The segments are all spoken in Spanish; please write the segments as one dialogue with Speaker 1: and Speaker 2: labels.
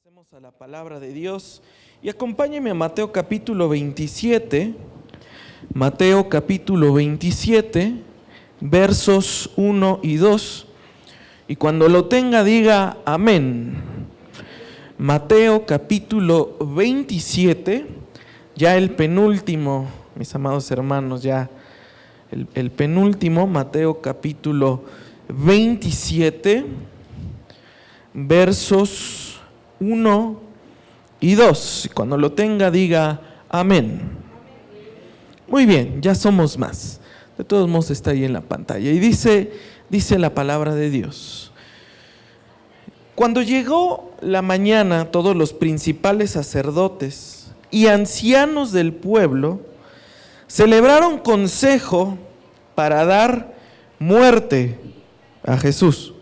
Speaker 1: Pasemos a la palabra de Dios y acompáñeme a Mateo capítulo 27, Mateo capítulo 27, versos 1 y 2, y cuando lo tenga diga amén. Mateo capítulo 27, ya el penúltimo, mis amados hermanos, ya el penúltimo, Mateo capítulo 27, versos 1 y 2. Cuando lo tenga, diga amén. Muy bien, ya somos más. De todos modos está ahí en la pantalla. Y dice la palabra de Dios. Cuando llegó la mañana, todos los principales sacerdotes y ancianos del pueblo celebraron consejo para dar muerte a Jesús.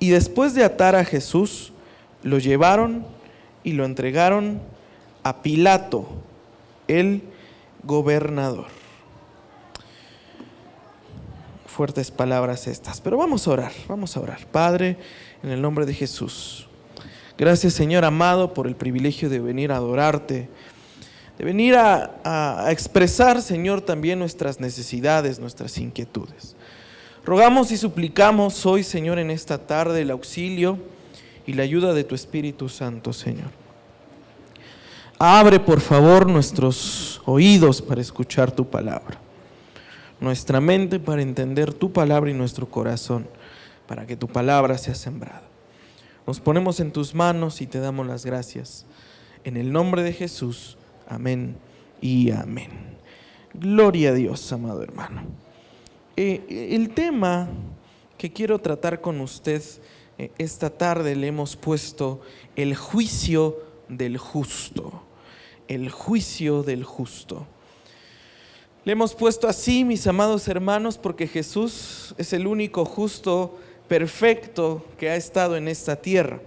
Speaker 1: Y después de atar a Jesús, lo llevaron y lo entregaron a Pilato, el gobernador. Fuertes palabras estas, pero vamos a orar. Padre, en el nombre de Jesús. Gracias, Señor amado, por el privilegio de venir a adorarte, de venir a expresar, Señor, también nuestras necesidades, nuestras inquietudes. Rogamos y suplicamos hoy, Señor, en esta tarde el auxilio y la ayuda de tu Espíritu Santo, Señor. Abre, por favor, nuestros oídos para escuchar tu palabra, nuestra mente para entender tu palabra y nuestro corazón para que tu palabra sea sembrada. Nos ponemos en tus manos y te damos las gracias. En el nombre de Jesús, amén y amén. Gloria a Dios, amado hermano. El tema que quiero tratar con usted esta tarde le hemos puesto el juicio del justo. El juicio del justo. Le hemos puesto así, mis amados hermanos, porque Jesús es el único justo perfecto que ha estado en esta tierra.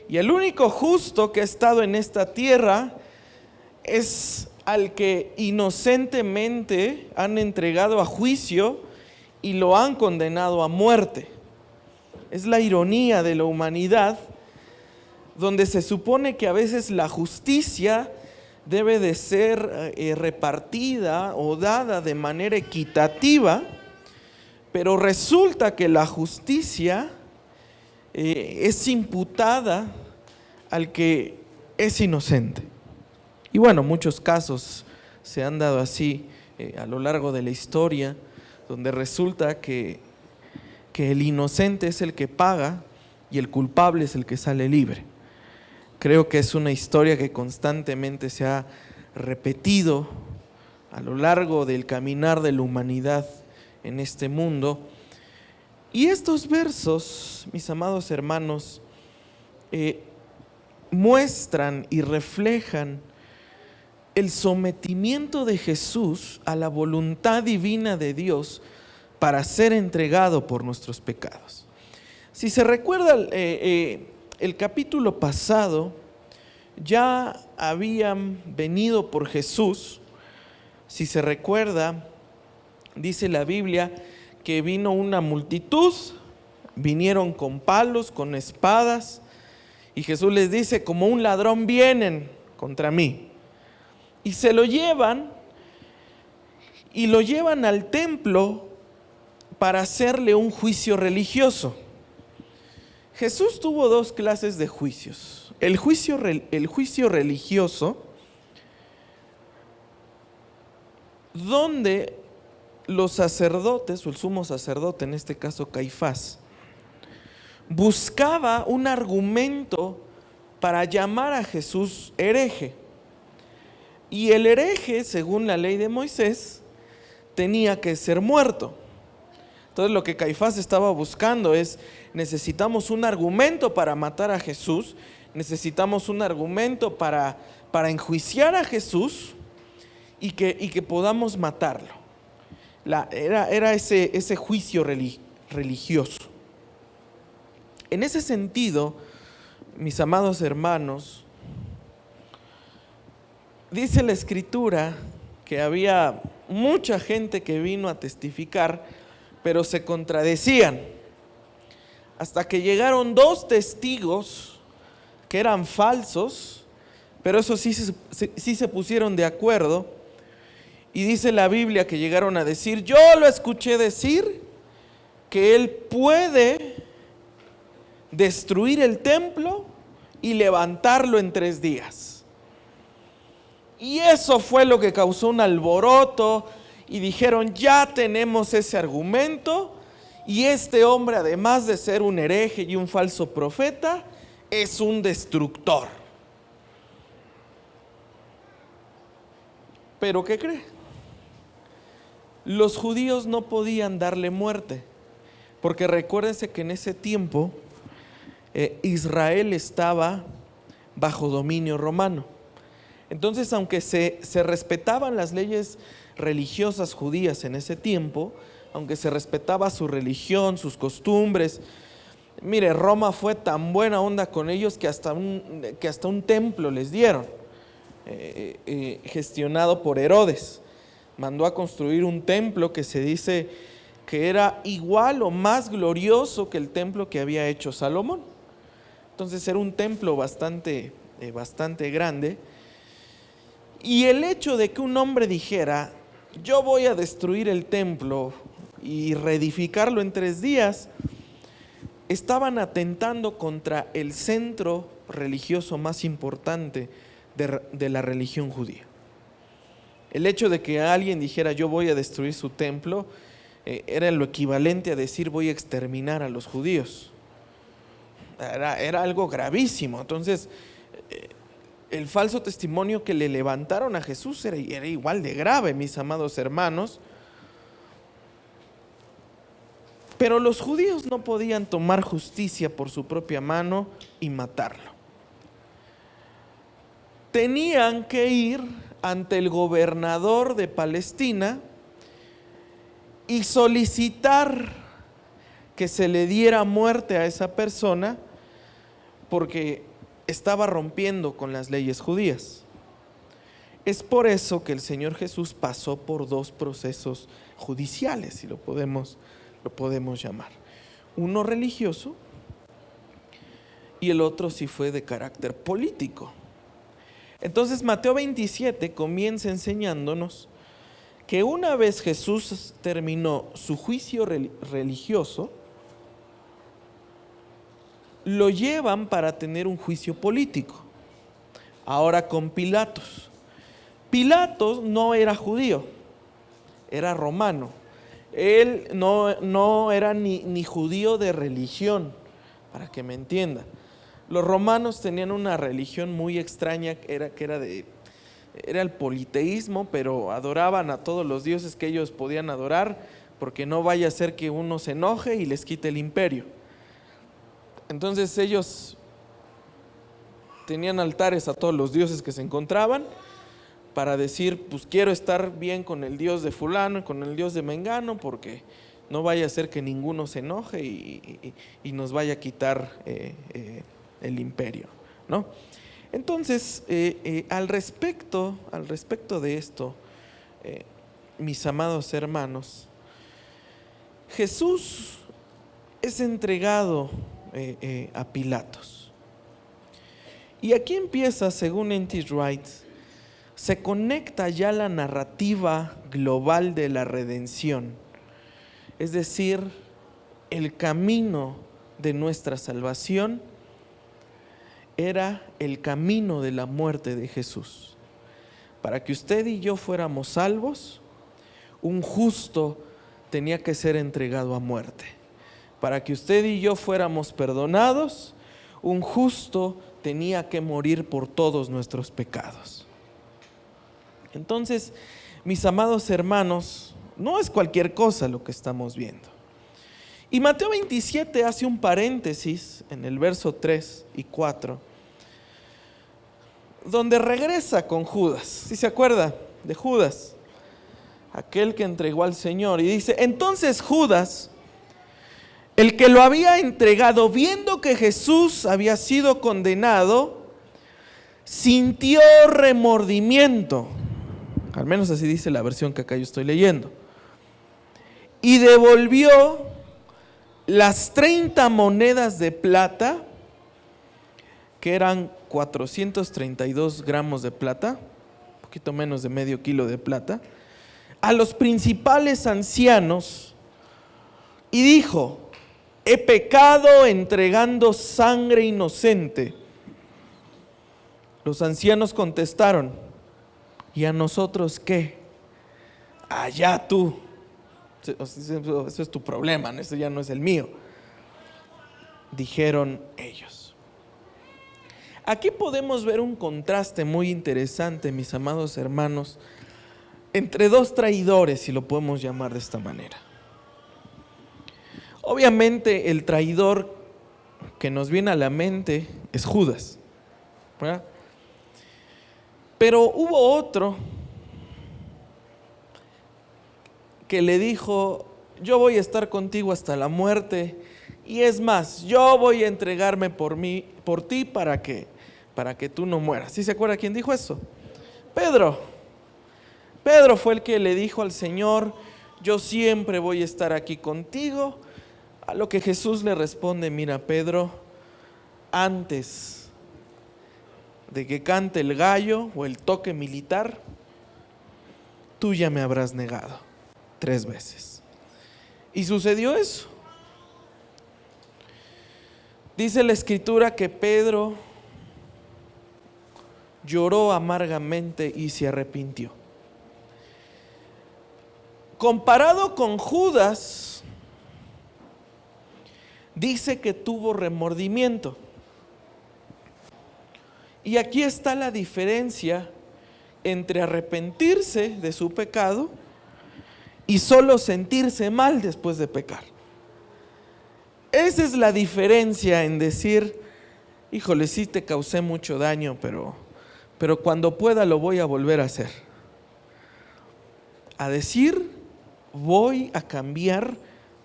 Speaker 1: Y el único justo que ha estado en esta tierra es al que inocentemente han entregado a juicio y lo han condenado a muerte. Es la ironía de la humanidad, donde se supone que a veces la justicia debe de ser repartida o dada de manera equitativa, pero resulta que la justicia es imputada al que es inocente. Y bueno, muchos casos se han dado así a lo largo de la historia, donde resulta que el inocente es el que paga y el culpable es el que sale libre. Creo que es una historia que constantemente se ha repetido a lo largo del caminar de la humanidad en este mundo. Y estos versos, mis amados hermanos, muestran y reflejan el sometimiento de Jesús a la voluntad divina de Dios para ser entregado por nuestros pecados. Si se recuerda, el capítulo pasado ya habían venido por Jesús. Si se recuerda, dice la Biblia que vino una multitud, vinieron con palos, con espadas, y Jesús les dice: como un ladrón vienen contra mí. Y se lo llevan, y lo llevan al templo para hacerle un juicio religioso. Jesús tuvo dos clases de juicios. El juicio religioso, donde los sacerdotes, o el sumo sacerdote, en este caso Caifás, buscaba un argumento para llamar a Jesús hereje. Y el hereje, según la ley de Moisés, tenía que ser muerto. Entonces lo que Caifás estaba buscando es: necesitamos un argumento para matar a Jesús, necesitamos un argumento para enjuiciar a Jesús y que podamos matarlo. Era ese juicio religioso. En ese sentido, mis amados hermanos, dice la Escritura que había mucha gente que vino a testificar, pero se contradecían, hasta que llegaron dos testigos que eran falsos, pero eso sí se pusieron de acuerdo. Y dice la Biblia que llegaron a decir: yo lo escuché decir que él puede destruir el templo y levantarlo en 3 días. Y eso fue lo que causó un alboroto, y dijeron: ya tenemos ese argumento, y este hombre, además de ser un hereje y un falso profeta, es un destructor. ¿Pero qué cree? Los judíos no podían darle muerte, porque recuérdense que en ese tiempo Israel estaba bajo dominio romano. Entonces, aunque se respetaban las leyes religiosas judías en ese tiempo, aunque se respetaba su religión, sus costumbres, mire, Roma fue tan buena onda con ellos que hasta un templo les dieron, gestionado por Herodes. Mandó a construir un templo que se dice que era igual o más glorioso que el templo que había hecho Salomón. Entonces era un templo bastante grande. Y el hecho de que un hombre dijera: yo voy a destruir el templo y reedificarlo en 3 días, estaban atentando contra el centro religioso más importante de la religión judía. El hecho de que alguien dijera: yo voy a destruir su templo, era lo equivalente a decir: voy a exterminar a los judíos. Era algo gravísimo. Entonces, el falso testimonio que le levantaron a Jesús era igual de grave, mis amados hermanos. Pero los judíos no podían tomar justicia por su propia mano y matarlo. Tenían que ir ante el gobernador de Palestina y solicitar que se le diera muerte a esa persona, porque estaba rompiendo con las leyes judías. Es por eso que el Señor Jesús pasó por 2 procesos judiciales, si lo podemos llamar. Uno religioso y el otro sí fue de carácter político. Entonces Mateo 27 comienza enseñándonos que una vez Jesús terminó su juicio religioso, lo llevan para tener un juicio político, ahora con Pilatos. Pilatos no era judío, era romano. Él no era ni judío de religión, para que me entienda. Los romanos tenían una religión muy extraña, era el politeísmo, pero adoraban a todos los dioses que ellos podían adorar, porque no vaya a ser que uno se enoje y les quite el imperio. Entonces ellos tenían altares a todos los dioses que se encontraban, para decir: pues quiero estar bien con el dios de fulano y con el dios de mengano, porque no vaya a ser que ninguno se enoje y nos vaya a quitar el imperio, ¿no? Entonces, al respecto de esto, mis amados hermanos, Jesús es entregado a Pilatos. Y aquí empieza, según N.T. Wright, se conecta ya la narrativa global de la redención, es decir, el camino de nuestra salvación era el camino de la muerte de Jesús. Para que usted y yo fuéramos salvos, un justo tenía que ser entregado a muerte. Para que usted y yo fuéramos perdonados, un justo tenía que morir por todos nuestros pecados. Entonces, mis amados hermanos, no es cualquier cosa lo que estamos viendo. Y Mateo 27 hace un paréntesis en el verso 3 y 4, donde regresa con Judas. ¿Sí se acuerda de Judas? Aquel que entregó al Señor. Y dice: entonces Judas, el que lo había entregado, viendo que Jesús había sido condenado, sintió remordimiento. Al menos así dice la versión que acá yo estoy leyendo. Y devolvió las 30 monedas de plata que eran 432 gramos de plata, un poquito menos de medio kilo de plata, a los principales ancianos y dijo: he pecado entregando sangre inocente. Los ancianos contestaron: ¿y a nosotros qué? Allá tú. Eso es tu problema, eso ya no es el mío, dijeron ellos. Aquí podemos ver un contraste muy interesante, mis amados hermanos, entre dos traidores, si lo podemos llamar de esta manera. Obviamente el traidor que nos viene a la mente es Judas, ¿verdad? Pero hubo otro que le dijo: yo voy a estar contigo hasta la muerte, y es más, yo voy a entregarme por ti para que tú no mueras. ¿Sí se acuerda quién dijo eso? Pedro. Pedro fue el que le dijo al Señor: yo siempre voy a estar aquí contigo. A lo que Jesús le responde: mira, Pedro, antes de que cante el gallo o el toque militar, tú ya me habrás negado 3 veces. Y sucedió eso. Dice la Escritura que Pedro lloró amargamente y se arrepintió. Comparado con Judas, dice que tuvo remordimiento. Y aquí está la diferencia entre arrepentirse de su pecado y solo sentirse mal después de pecar. Esa es la diferencia en decir: híjole, sí te causé mucho daño, pero cuando pueda lo voy a volver a hacer. A decir: voy a cambiar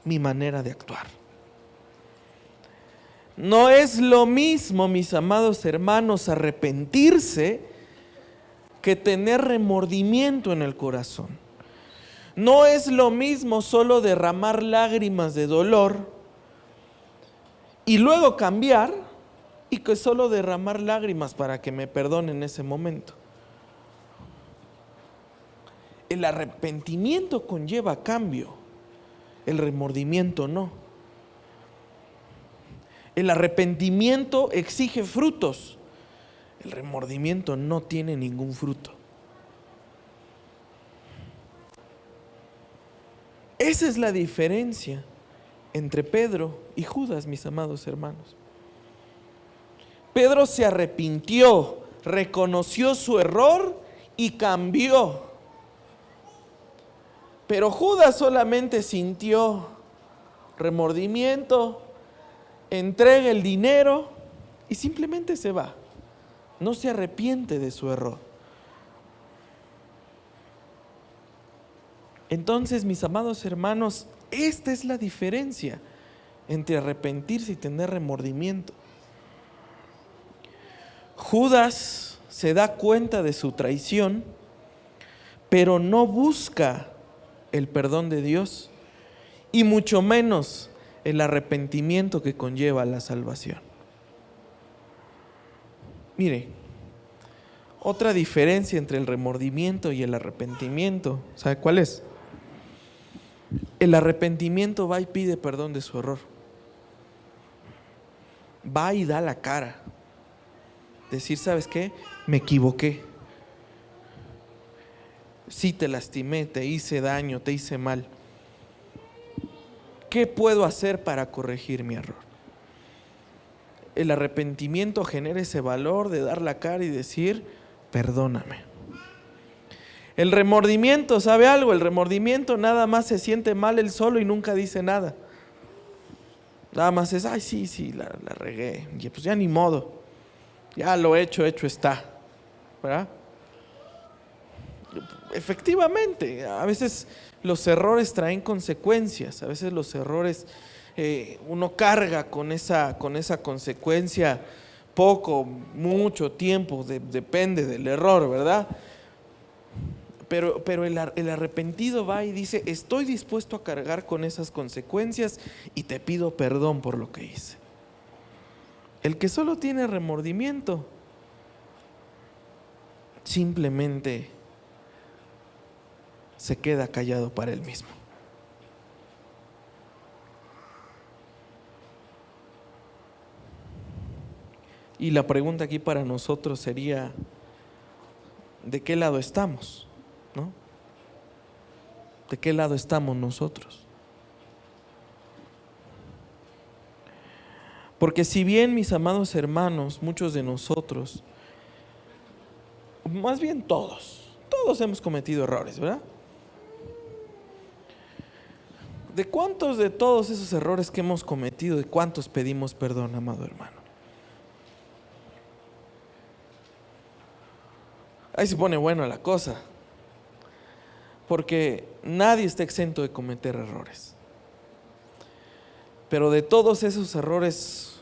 Speaker 1: mi manera de actuar. No es lo mismo, mis amados hermanos, arrepentirse que tener remordimiento en el corazón. No es lo mismo solo derramar lágrimas de dolor y luego cambiar, y que solo derramar lágrimas para que me perdonen en ese momento. El arrepentimiento conlleva cambio, el remordimiento no. El arrepentimiento exige frutos, el remordimiento no tiene ningún fruto. Esa es la diferencia entre Pedro y Judas, mis amados hermanos. Pedro se arrepintió, reconoció su error y cambió. Pero Judas solamente sintió remordimiento, entrega el dinero y simplemente se va. No se arrepiente de su error. Entonces, mis amados hermanos, esta es la diferencia entre arrepentirse y tener remordimiento. Judas se da cuenta de su traición, pero no busca el perdón de Dios y mucho menos el arrepentimiento que conlleva la salvación. Mire, otra diferencia entre el remordimiento y el arrepentimiento, ¿sabe cuál es? El arrepentimiento va y pide perdón de su error. Va y da la cara. Decir: ¿sabes qué? Me equivoqué. Sí te lastimé, te hice daño, te hice mal. ¿Qué puedo hacer para corregir mi error? El arrepentimiento genera ese valor de dar la cara y decir: perdóname. El remordimiento, ¿sabe algo? El remordimiento nada más se siente mal él solo y nunca dice nada. Nada más es: ay, sí, la regué. Y pues ya ni modo. Ya lo hecho está. ¿Verdad? Efectivamente, a veces los errores traen consecuencias. A veces los errores, uno carga con esa consecuencia poco, mucho tiempo, depende del error, ¿verdad? Pero el arrepentido va y dice: estoy dispuesto a cargar con esas consecuencias y te pido perdón por lo que hice. El que solo tiene remordimiento simplemente se queda callado para él mismo. Y la pregunta aquí para nosotros sería, ¿de qué lado estamos? ¿No? ¿De qué lado estamos nosotros? Porque si bien, mis amados hermanos, muchos de nosotros, más bien todos hemos cometido errores, ¿verdad? ¿De cuántos de todos esos errores que hemos cometido, de cuántos pedimos perdón, amado hermano? Ahí se pone buena la cosa, porque nadie está exento de cometer errores. Pero de todos esos errores,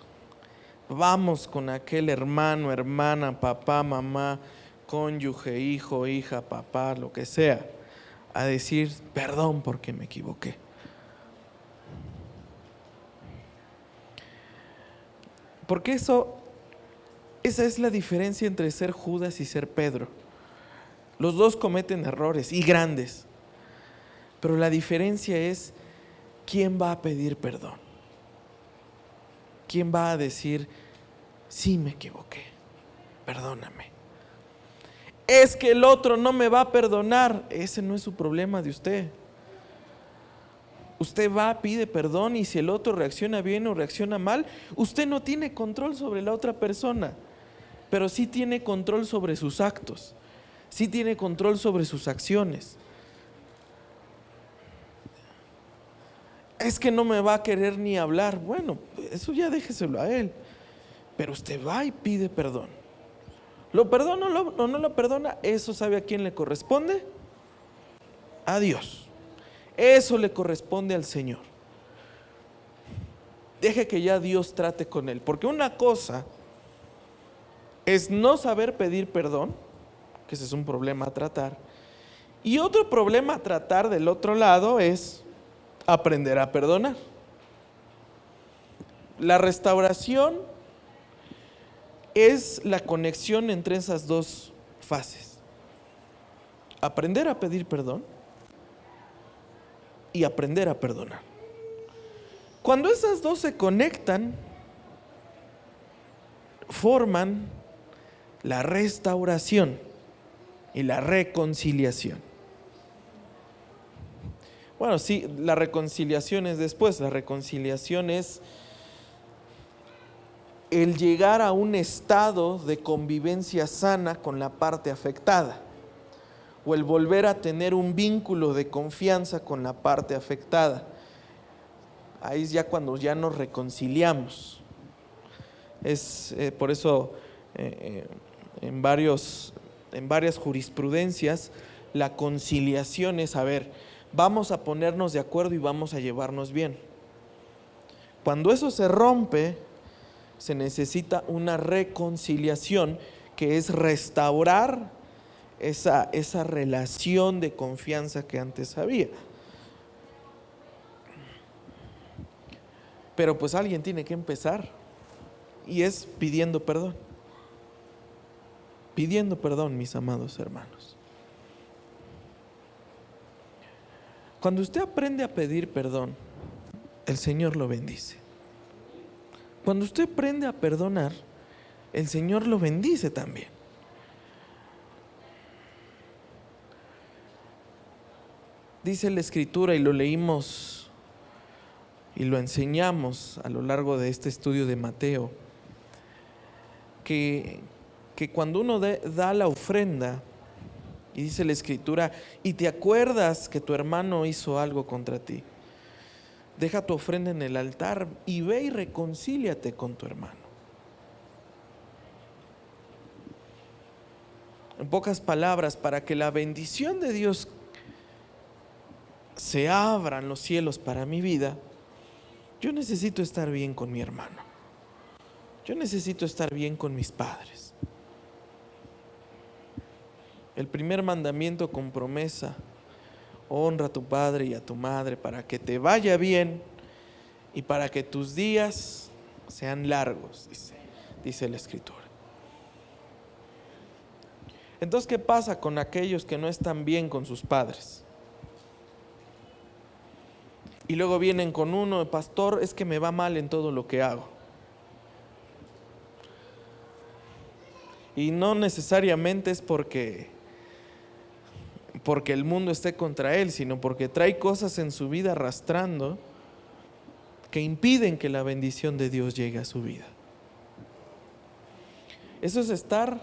Speaker 1: vamos con aquel hermano, hermana, papá, mamá, cónyuge, hijo, hija, papá, lo que sea, a decir perdón porque me equivoqué. Porque esa es la diferencia entre ser Judas y ser Pedro. Los dos cometen errores y grandes, pero la diferencia es quién va a pedir perdón. ¿Quién va a decir, sí me equivoqué, perdóname? Es que el otro no me va a perdonar. Ese no es su problema de usted. Usted va, pide perdón, y si el otro reacciona bien o reacciona mal, usted no tiene control sobre la otra persona, pero sí tiene control sobre sus actos, sí tiene control sobre sus acciones. Es que no me va a querer ni hablar. Bueno, eso ya déjeselo a él. Pero usted va y pide perdón. ¿Lo perdona o no lo perdona? Eso sabe a quién le corresponde. A Dios. Eso le corresponde al Señor. Deje que ya Dios trate con él. Porque una cosa es no saber pedir perdón, que ese es un problema a tratar. Y otro problema a tratar del otro lado es aprender a perdonar. La restauración es la conexión entre esas dos fases. Aprender a pedir perdón y aprender a perdonar. Cuando esas dos se conectan, forman la restauración y la reconciliación. Bueno, sí, la reconciliación es después. La reconciliación es el llegar a un estado de convivencia sana con la parte afectada, o el volver a tener un vínculo de confianza con la parte afectada. Ahí es ya cuando ya nos reconciliamos. Es por eso en varias jurisprudencias la conciliación es, a ver, vamos a ponernos de acuerdo y vamos a llevarnos bien. Cuando eso se rompe, se necesita una reconciliación, que es restaurar esa relación de confianza que antes había. Pero pues alguien tiene que empezar, y es pidiendo perdón. Pidiendo perdón, mis amados hermanos. Cuando usted aprende a pedir perdón, el Señor lo bendice. Cuando usted aprende a perdonar, el Señor lo bendice también. Dice la Escritura, y lo leímos y lo enseñamos a lo largo de este estudio de Mateo, que cuando uno da la ofrenda, y dice la Escritura, y te acuerdas que tu hermano hizo algo contra ti, deja tu ofrenda en el altar y ve y reconcíliate con tu hermano. En pocas palabras, para que la bendición de Dios se abran los cielos para mi vida, yo necesito estar bien con mi hermano. Yo necesito estar bien con mis padres. El primer mandamiento con promesa: honra a tu padre y a tu madre para que te vaya bien y para que tus días sean largos, dice. dice la Escritura. Entonces, ¿qué pasa con aquellos que no están bien con sus padres? Y luego vienen con uno, pastor, es que me va mal en todo lo que hago. Y no necesariamente es porque el mundo esté contra él, sino porque trae cosas en su vida arrastrando que impiden que la bendición de Dios llegue a su vida. Eso es estar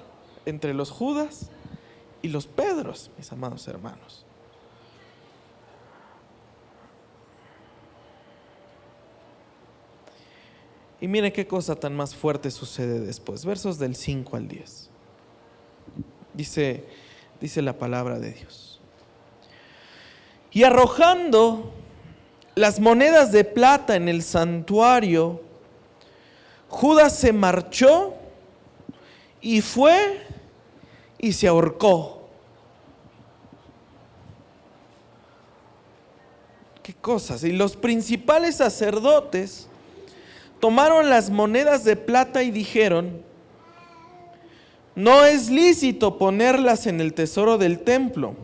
Speaker 1: entre los Judas y los Pedros, mis amados hermanos. Y mire qué cosa tan más fuerte sucede después. Versos del 5 al 10. Dice la palabra de Dios. Y arrojando las monedas de plata en el santuario, Judas se marchó y fue y se ahorcó. ¿Qué cosas? Y los principales sacerdotes tomaron las monedas de plata y dijeron: no es lícito ponerlas en el tesoro del templo,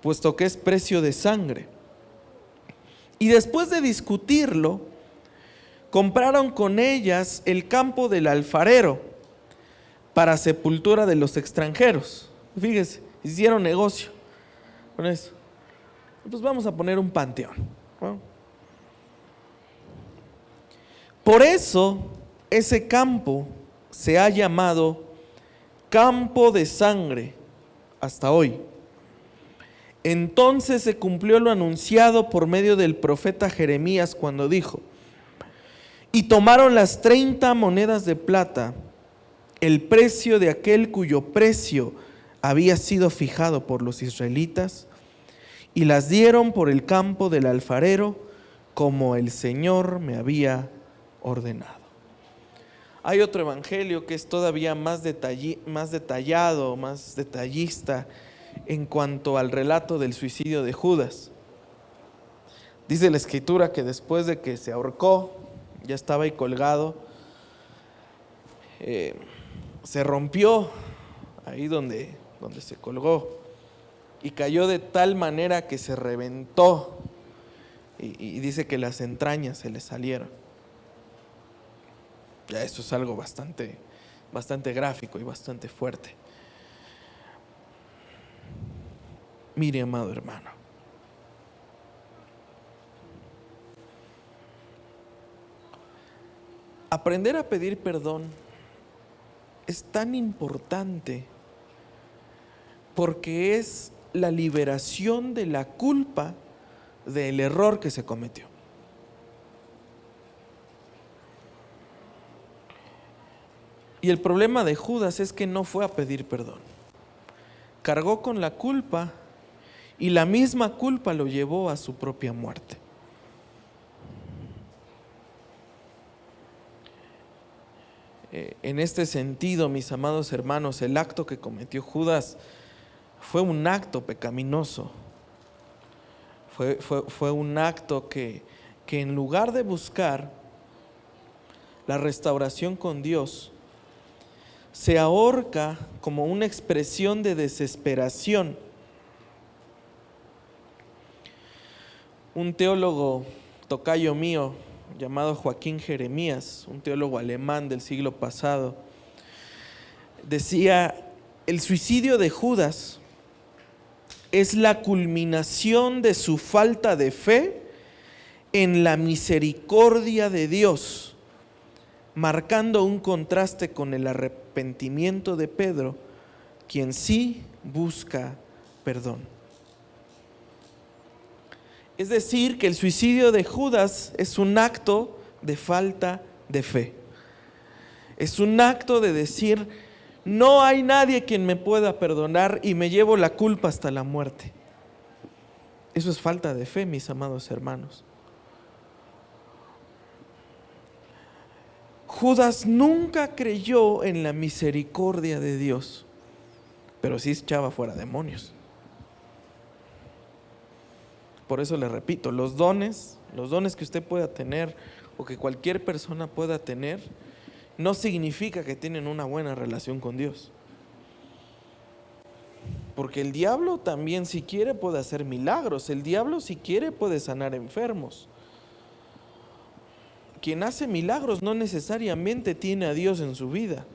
Speaker 1: puesto que es precio de sangre. Y después de discutirlo, compraron con ellas el campo del alfarero para sepultura de los extranjeros. Fíjese, hicieron negocio con eso. Pues vamos a poner un panteón, ¿no? Por eso ese campo se ha llamado campo de sangre hasta hoy. Entonces se cumplió lo anunciado por medio del profeta Jeremías cuando dijo: y tomaron las 30 monedas de plata, el precio de aquel cuyo precio había sido fijado por los israelitas, y las dieron por el campo del alfarero, como el Señor me había ordenado. Hay otro evangelio que es todavía más detallado, más detallista en cuanto al relato del suicidio de Judas. Dice la Escritura que después de que se ahorcó, ya estaba ahí colgado, se rompió ahí donde se colgó y cayó de tal manera que se reventó y dice que las entrañas se le salieron. Ya eso es algo bastante gráfico y bastante fuerte. Mire, amado hermano, aprender a pedir perdón es tan importante porque es la liberación de la culpa del error que se cometió. Y el problema de Judas es que no fue a pedir perdón. Cargó con la culpa y la misma culpa lo llevó a su propia muerte. En este sentido, mis amados hermanos, el acto que cometió Judas fue un acto pecaminoso. Fue un acto que en lugar de buscar la restauración con Dios, se ahorca como una expresión de desesperación. Un teólogo tocayo mío llamado Joaquín Jeremías, un teólogo alemán del siglo pasado, decía: el suicidio de Judas es la culminación de su falta de fe en la misericordia de Dios, marcando un contraste con el arrepentimiento de Pedro, quien sí busca perdón. Es decir, que el suicidio de Judas es un acto de falta de fe. Es un acto de decir: no hay nadie quien me pueda perdonar y me llevo la culpa hasta la muerte. Eso es falta de fe, mis amados hermanos. Judas nunca creyó en la misericordia de Dios, pero sí echaba fuera demonios. Por eso le repito, los dones que usted pueda tener o que cualquier persona pueda tener, no significa que tienen una buena relación con Dios. Porque el diablo también, si quiere, puede hacer milagros. El diablo, si quiere, puede sanar enfermos. Quien hace milagros no necesariamente tiene a Dios en su vida.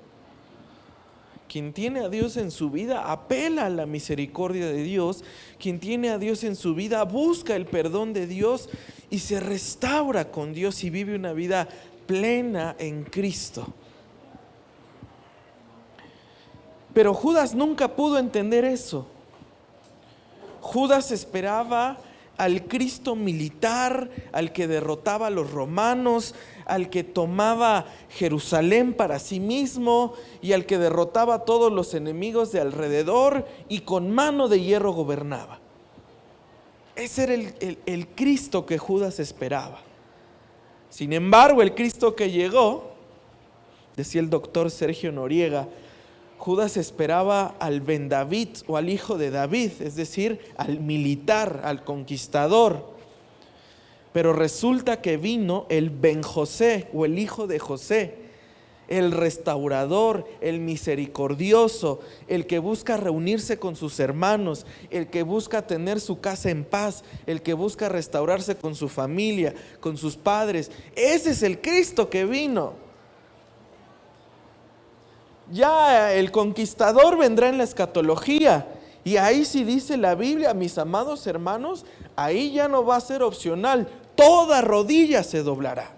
Speaker 1: Quien tiene a Dios en su vida apela a la misericordia de Dios. Quien tiene a Dios en su vida busca el perdón de Dios y se restaura con Dios y vive una vida plena en Cristo. Pero Judas nunca pudo entender eso. Judas esperaba al Cristo militar, al que derrotaba a los romanos, al que tomaba Jerusalén para sí mismo y al que derrotaba a todos los enemigos de alrededor y con mano de hierro gobernaba. Ese era el Cristo que Judas esperaba. Sin embargo, el Cristo que llegó, decía el doctor Sergio Noriega, Judas esperaba al Ben David o al hijo de David, es decir, al militar, al conquistador. Pero resulta que vino el Ben José o el hijo de José, el restaurador, el misericordioso, el que busca reunirse con sus hermanos, el que busca tener su casa en paz, el que busca restaurarse con su familia, con sus padres. Ese es el Cristo que vino. Ya el conquistador vendrá en la escatología. Y ahí sí dice la Biblia, mis amados hermanos, ahí ya no va a ser opcional. Toda rodilla se doblará.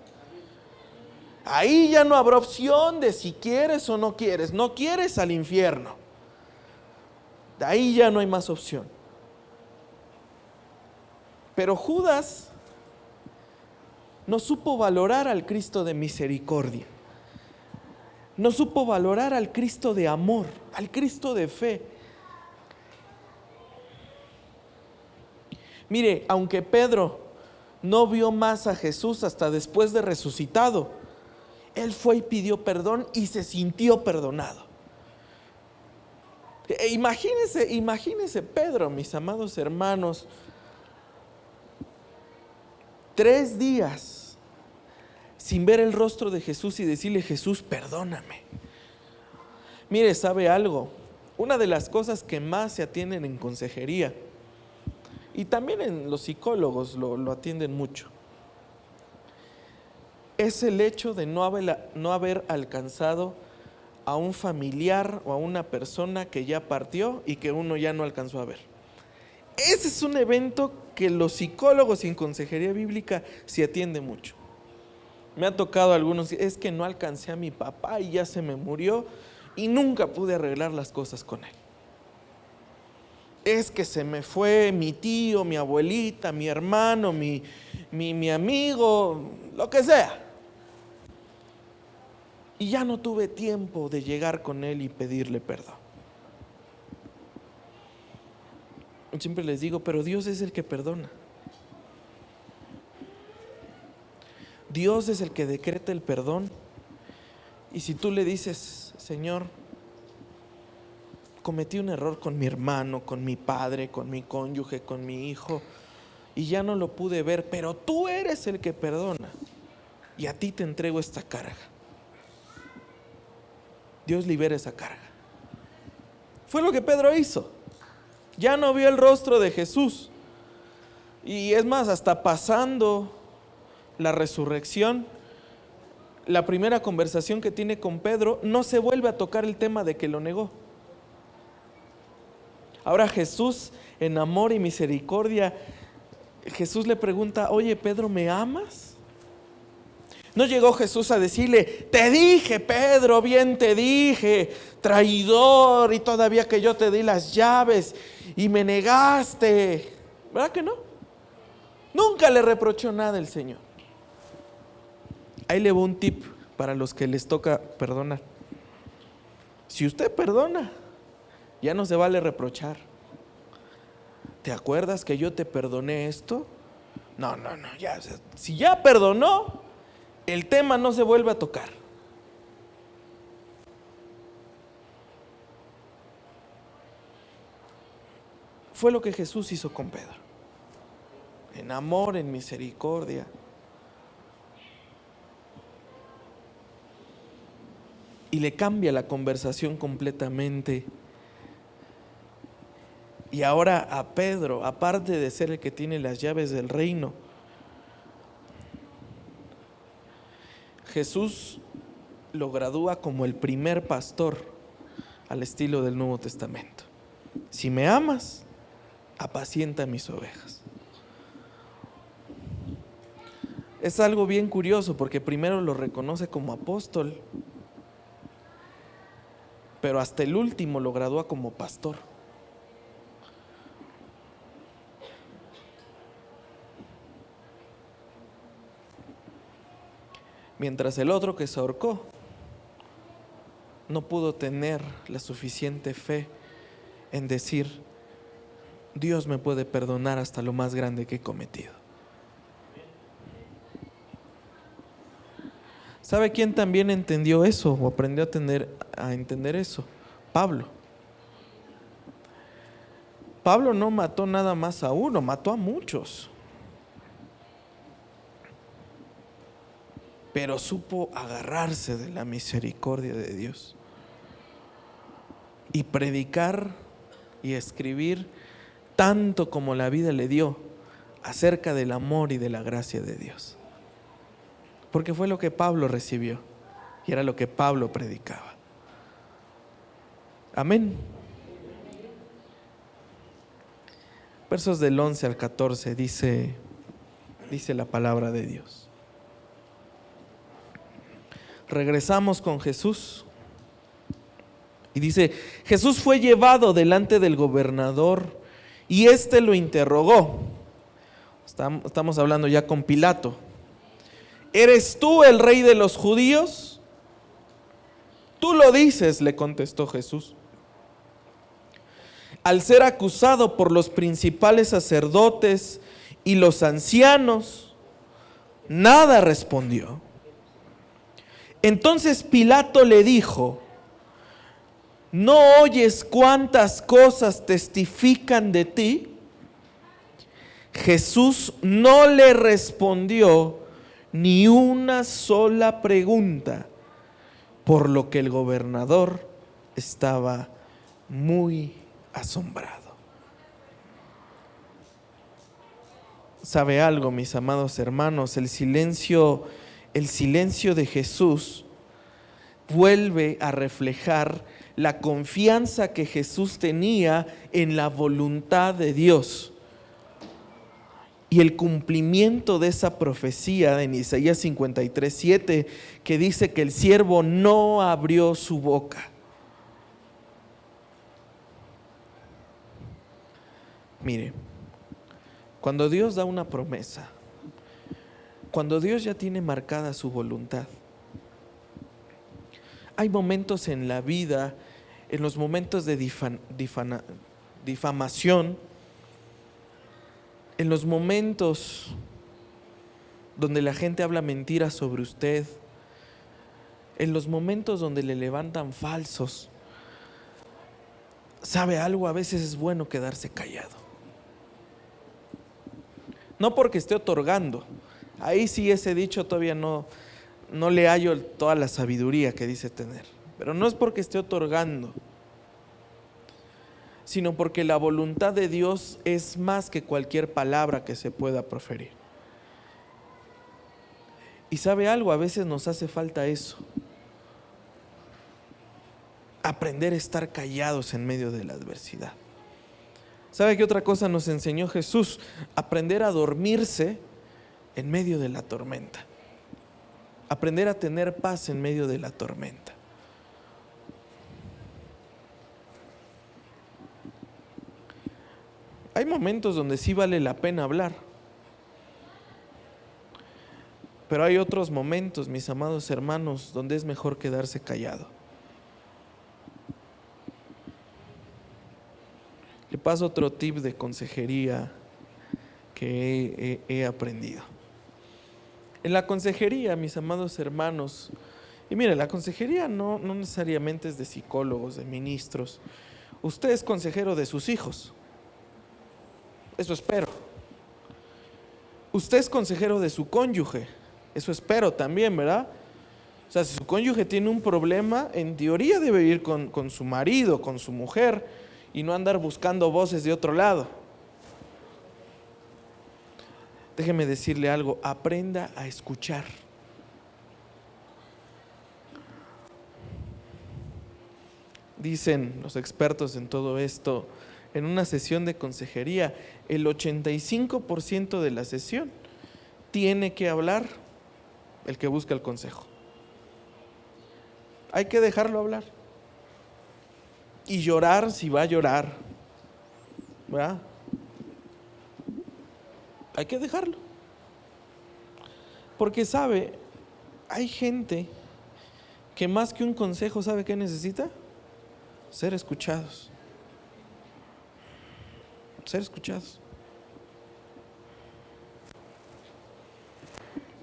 Speaker 1: Ahí ya no habrá opción de si quieres o no quieres. No quieres, al infierno. De ahí ya no hay más opción. Pero Judas no supo valorar al Cristo de misericordia. No supo valorar al Cristo de amor, al Cristo de fe. Mire, aunque Pedro no vio más a Jesús hasta después de resucitado, él fue y pidió perdón y se sintió perdonado. Imagínense Pedro, mis amados hermanos, 3 días sin ver el rostro de Jesús y decirle: Jesús, perdóname. Mire, ¿sabe algo? Una de las cosas que más se atienden en consejería, y también en los psicólogos lo atienden mucho, es el hecho de no haber alcanzado a un familiar o a una persona que ya partió y que uno ya no alcanzó a ver. Ese es un evento que los psicólogos en consejería bíblica se atiende mucho. Me ha tocado algunos, es que no alcancé a mi papá y ya se me murió y nunca pude arreglar las cosas con él. Es que se me fue mi tío, mi abuelita, mi hermano, mi amigo, lo que sea. Y ya no tuve tiempo de llegar con él y pedirle perdón. Siempre les digo, pero Dios es el que perdona. Dios es el que decreta el perdón. Y si tú le dices: Señor, cometí un error con mi hermano, con mi padre, con mi cónyuge, con mi hijo, y ya no lo pude ver, pero tú eres el que perdona, y a ti te entrego esta carga. Dios libera esa carga. Fue lo que Pedro hizo. Ya no vio el rostro de Jesús. Y es más, hasta pasando la resurrección, la primera conversación que tiene con Pedro, no se vuelve a tocar el tema de que lo negó. Ahora Jesús, en amor y misericordia, Jesús le pregunta: oye, Pedro, ¿me amas? No llegó Jesús a decirle: te dije, Pedro, bien te dije, traidor, y todavía que yo te di las llaves y me negaste. ¿Verdad que no? Nunca le reprochó nada el Señor. Ahí le va un tip para los que les toca perdonar. Si usted perdona, ya no se vale reprochar. ¿Te acuerdas que yo te perdoné esto? No, ya, si ya perdonó, el tema no se vuelve a tocar. Fue lo que Jesús hizo con Pedro. En amor, en misericordia. y le cambia la conversación completamente. Y ahora a Pedro, aparte de ser el que tiene las llaves del reino, Jesús lo gradúa como el primer pastor al estilo del Nuevo Testamento. Si me amas, apacienta mis ovejas. Es algo bien curioso porque primero lo reconoce como apóstol, pero hasta el último lo gradúa como pastor. Mientras el otro que se ahorcó no pudo tener la suficiente fe en decir: Dios me puede perdonar hasta lo más grande que he cometido. ¿Sabe quién también entendió eso o aprendió a entender eso? Pablo. Pablo no mató nada más a uno, mató a muchos. Pero supo agarrarse de la misericordia de Dios y predicar y escribir tanto como la vida le dio acerca del amor y de la gracia de Dios. Porque fue lo que Pablo recibió y era lo que Pablo predicaba. Amén. Versos del 11 al 14 dice la palabra de Dios. Regresamos con Jesús y dice: Jesús fue llevado delante del gobernador y éste lo interrogó. Estamos hablando ya con Pilato. ¿Eres tú el rey de los judíos? Tú lo dices, le contestó Jesús. Al ser acusado por los principales sacerdotes y los ancianos, nada respondió. Entonces Pilato le dijo: ¿no oyes cuántas cosas testifican de ti? Jesús no le respondió ni una sola pregunta, por lo que el gobernador estaba muy asombrado. ¿Sabe algo, mis amados hermanos? El silencio de Jesús vuelve a reflejar la confianza que Jesús tenía en la voluntad de Dios y el cumplimiento de esa profecía en Isaías 53:7, que dice que el siervo no abrió su boca. Mire, cuando Dios da una promesa, cuando Dios ya tiene marcada su voluntad, hay momentos en la vida, en los momentos de difamación, en los momentos donde la gente habla mentiras sobre usted, en los momentos donde le levantan falsos, ¿sabe algo? A veces es bueno quedarse callado. No porque esté otorgando, ahí sí ese dicho todavía no le hallo toda la sabiduría que dice tener, pero no es porque esté otorgando, sino porque la voluntad de Dios es más que cualquier palabra que se pueda proferir. Y ¿sabe algo? A veces nos hace falta eso, aprender a estar callados en medio de la adversidad. ¿Sabe qué otra cosa nos enseñó Jesús? Aprender a dormirse en medio de la tormenta. Aprender a tener paz en medio de la tormenta. Hay momentos donde sí vale la pena hablar, pero hay otros momentos, mis amados hermanos, donde es mejor quedarse callado. Le paso otro tip de consejería que he aprendido. En la consejería, mis amados hermanos, y mire, la consejería no necesariamente es de psicólogos, de ministros. Usted es consejero de sus hijos. Eso espero. Usted es consejero de su cónyuge. Eso espero también, ¿verdad? O sea, si su cónyuge tiene un problema, en teoría debe ir con su marido, con su mujer, y no andar buscando voces de otro lado. Déjeme decirle algo, aprenda a escuchar. Dicen los expertos en todo esto, en una sesión de consejería, el 85% de la sesión tiene que hablar el que busca el consejo. Hay que dejarlo hablar. Y llorar si va a llorar, ¿verdad? Hay que dejarlo. Porque sabe, hay gente que más que un consejo, ¿sabe qué necesita? Ser escuchados. Ser escuchados.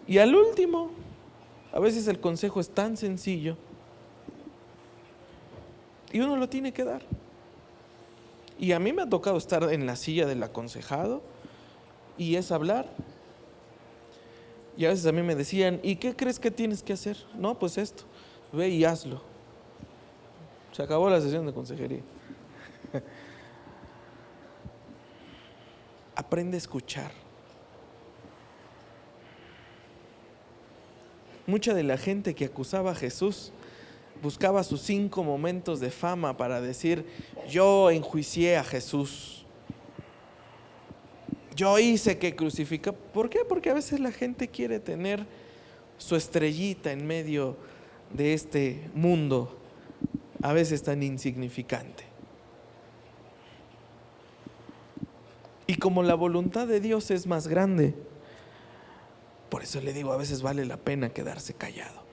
Speaker 1: Y al último, a veces el consejo es tan sencillo y uno lo tiene que dar. Y a mí me ha tocado estar en la silla del aconsejado y es hablar. Y a veces a mí me decían, ¿y qué crees que tienes que hacer? No, pues esto, ve y hazlo. Se acabó la sesión de consejería. Aprende a escuchar. Mucha de la gente que acusaba a Jesús buscaba sus 5 momentos de fama para decir, yo enjuicié a Jesús, yo hice que crucifica. ¿Por qué? Porque a veces la gente quiere tener su estrellita en medio de este mundo, a veces tan insignificante. Y como la voluntad de Dios es más grande, por eso le digo, a veces vale la pena quedarse callado.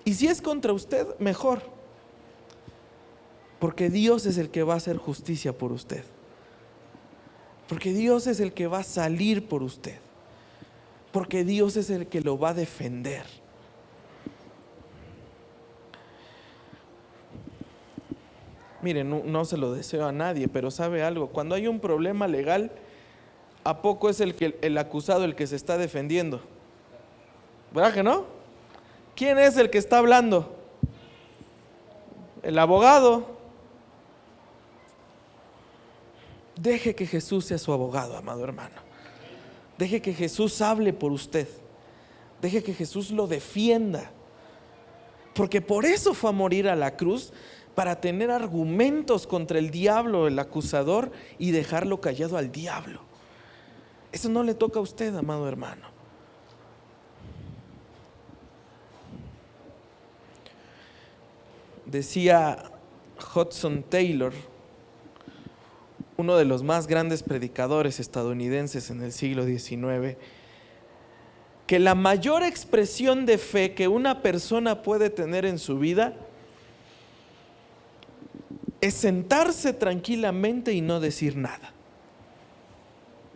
Speaker 1: Y si es contra usted, mejor. Porque Dios es el que va a hacer justicia por usted. Porque Dios es el que va a salir por usted. Porque Dios es el que lo va a defender. Miren, no se lo deseo a nadie, pero ¿sabe algo? Cuando hay un problema legal, ¿a poco es el acusado el que se está defendiendo? ¿Verdad que no? ¿Quién es el que está hablando? El abogado. Deje que Jesús sea su abogado, amado hermano. Deje que Jesús hable por usted. Deje que Jesús lo defienda. Porque por eso fue a morir a la cruz, para tener argumentos contra el diablo, el acusador, y dejarlo callado al diablo. Eso no le toca a usted, amado hermano. Decía Hudson Taylor, uno de los más grandes predicadores estadounidenses en el siglo XIX, que la mayor expresión de fe que una persona puede tener en su vida es sentarse tranquilamente y no decir nada.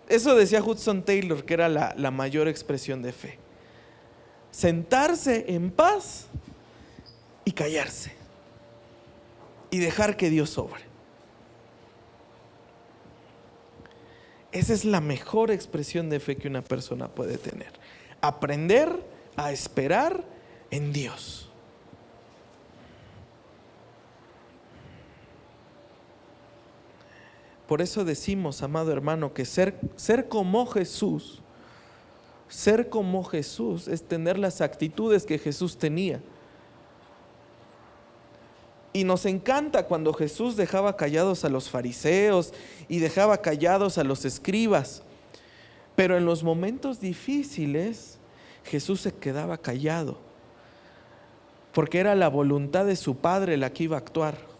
Speaker 1: Eso decía Hudson Taylor, que era la mayor expresión de fe. Sentarse en paz y callarse y dejar que Dios obre. Esa es la mejor expresión de fe que una persona puede tener. Aprender a esperar en Dios. Por eso decimos, amado hermano, que ser como Jesús, ser como Jesús es tener las actitudes que Jesús tenía. Y nos encanta cuando Jesús dejaba callados a los fariseos y dejaba callados a los escribas. Pero en los momentos difíciles, Jesús se quedaba callado, porque era la voluntad de su Padre la que iba a actuar.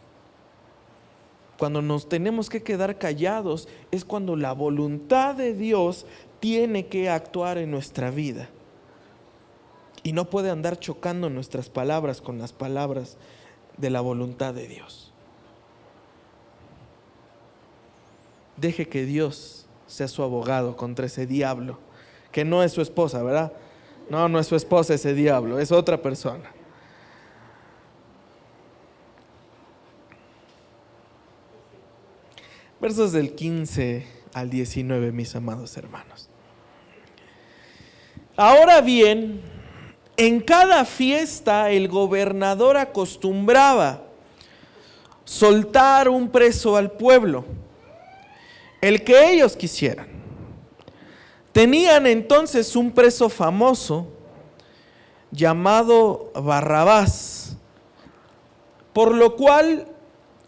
Speaker 1: Cuando nos tenemos que quedar callados es cuando la voluntad de Dios tiene que actuar en nuestra vida. Y no puede andar chocando nuestras palabras con las palabras de la voluntad de Dios. Deje que Dios sea su abogado contra ese diablo, que no es su esposa, ¿verdad? No es su esposa ese diablo, es otra persona. Versos del 15 al 19, mis amados hermanos. Ahora bien, En cada fiesta el gobernador acostumbraba soltar un preso al pueblo, el que ellos quisieran. Tenían entonces un preso famoso llamado Barrabás, por lo cual,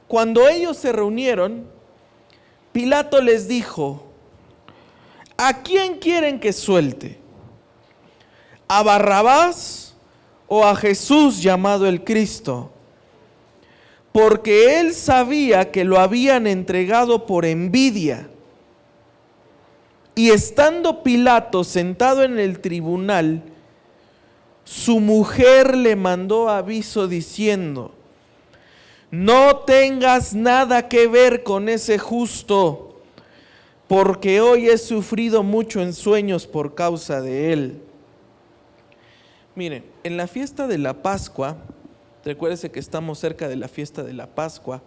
Speaker 1: cuando ellos se reunieron, Pilato les dijo: ¿a quién quieren que suelte? ¿A Barrabás o a Jesús llamado el Cristo? Porque él sabía que lo habían entregado por envidia. Y estando Pilato sentado en el tribunal, su mujer le mandó aviso diciendo: no tengas nada que ver con ese justo, porque hoy he sufrido mucho en sueños por causa de él. Miren, en la fiesta de la Pascua, recuérdese que estamos cerca de la fiesta de la Pascua,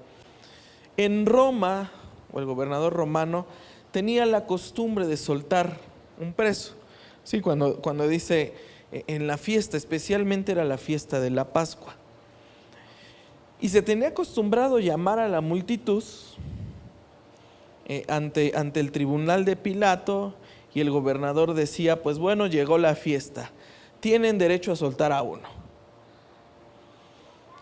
Speaker 1: en Roma, o el gobernador romano, tenía la costumbre de soltar un preso. Sí, cuando dice en la fiesta, especialmente era la fiesta de la Pascua. Y se tenía acostumbrado llamar a la multitud ante el tribunal de Pilato, y el gobernador decía: pues bueno, llegó la fiesta, tienen derecho a soltar a uno.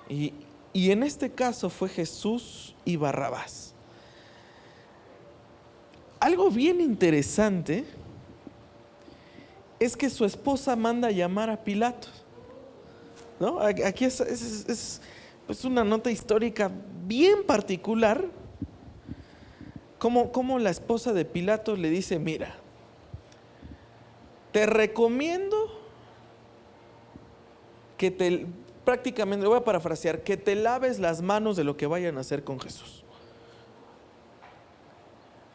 Speaker 1: Y en este caso fue Jesús y Barrabás. Algo bien interesante es que su esposa manda a llamar a Pilato, ¿no? Aquí es una nota histórica bien particular, como la esposa de Pilato le dice: mira, te recomiendo que prácticamente, voy a parafrasear, que te laves las manos de lo que vayan a hacer con Jesús.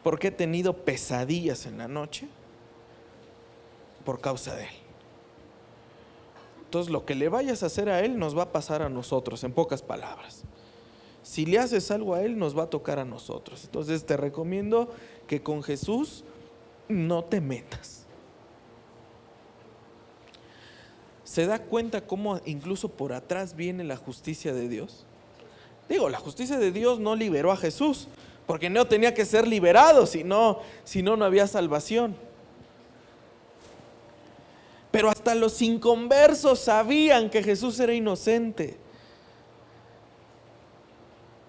Speaker 1: Porque he tenido pesadillas en la noche por causa de él. Entonces, lo que le vayas a hacer a él nos va a pasar a nosotros, en pocas palabras. Si le haces algo a él, nos va a tocar a nosotros. Entonces, te recomiendo que con Jesús no te metas. ¿Se da cuenta cómo incluso por atrás viene la justicia de Dios? Digo, la justicia de Dios no liberó a Jesús, porque no tenía que ser liberado, si no había salvación. Pero hasta los inconversos sabían que Jesús era inocente.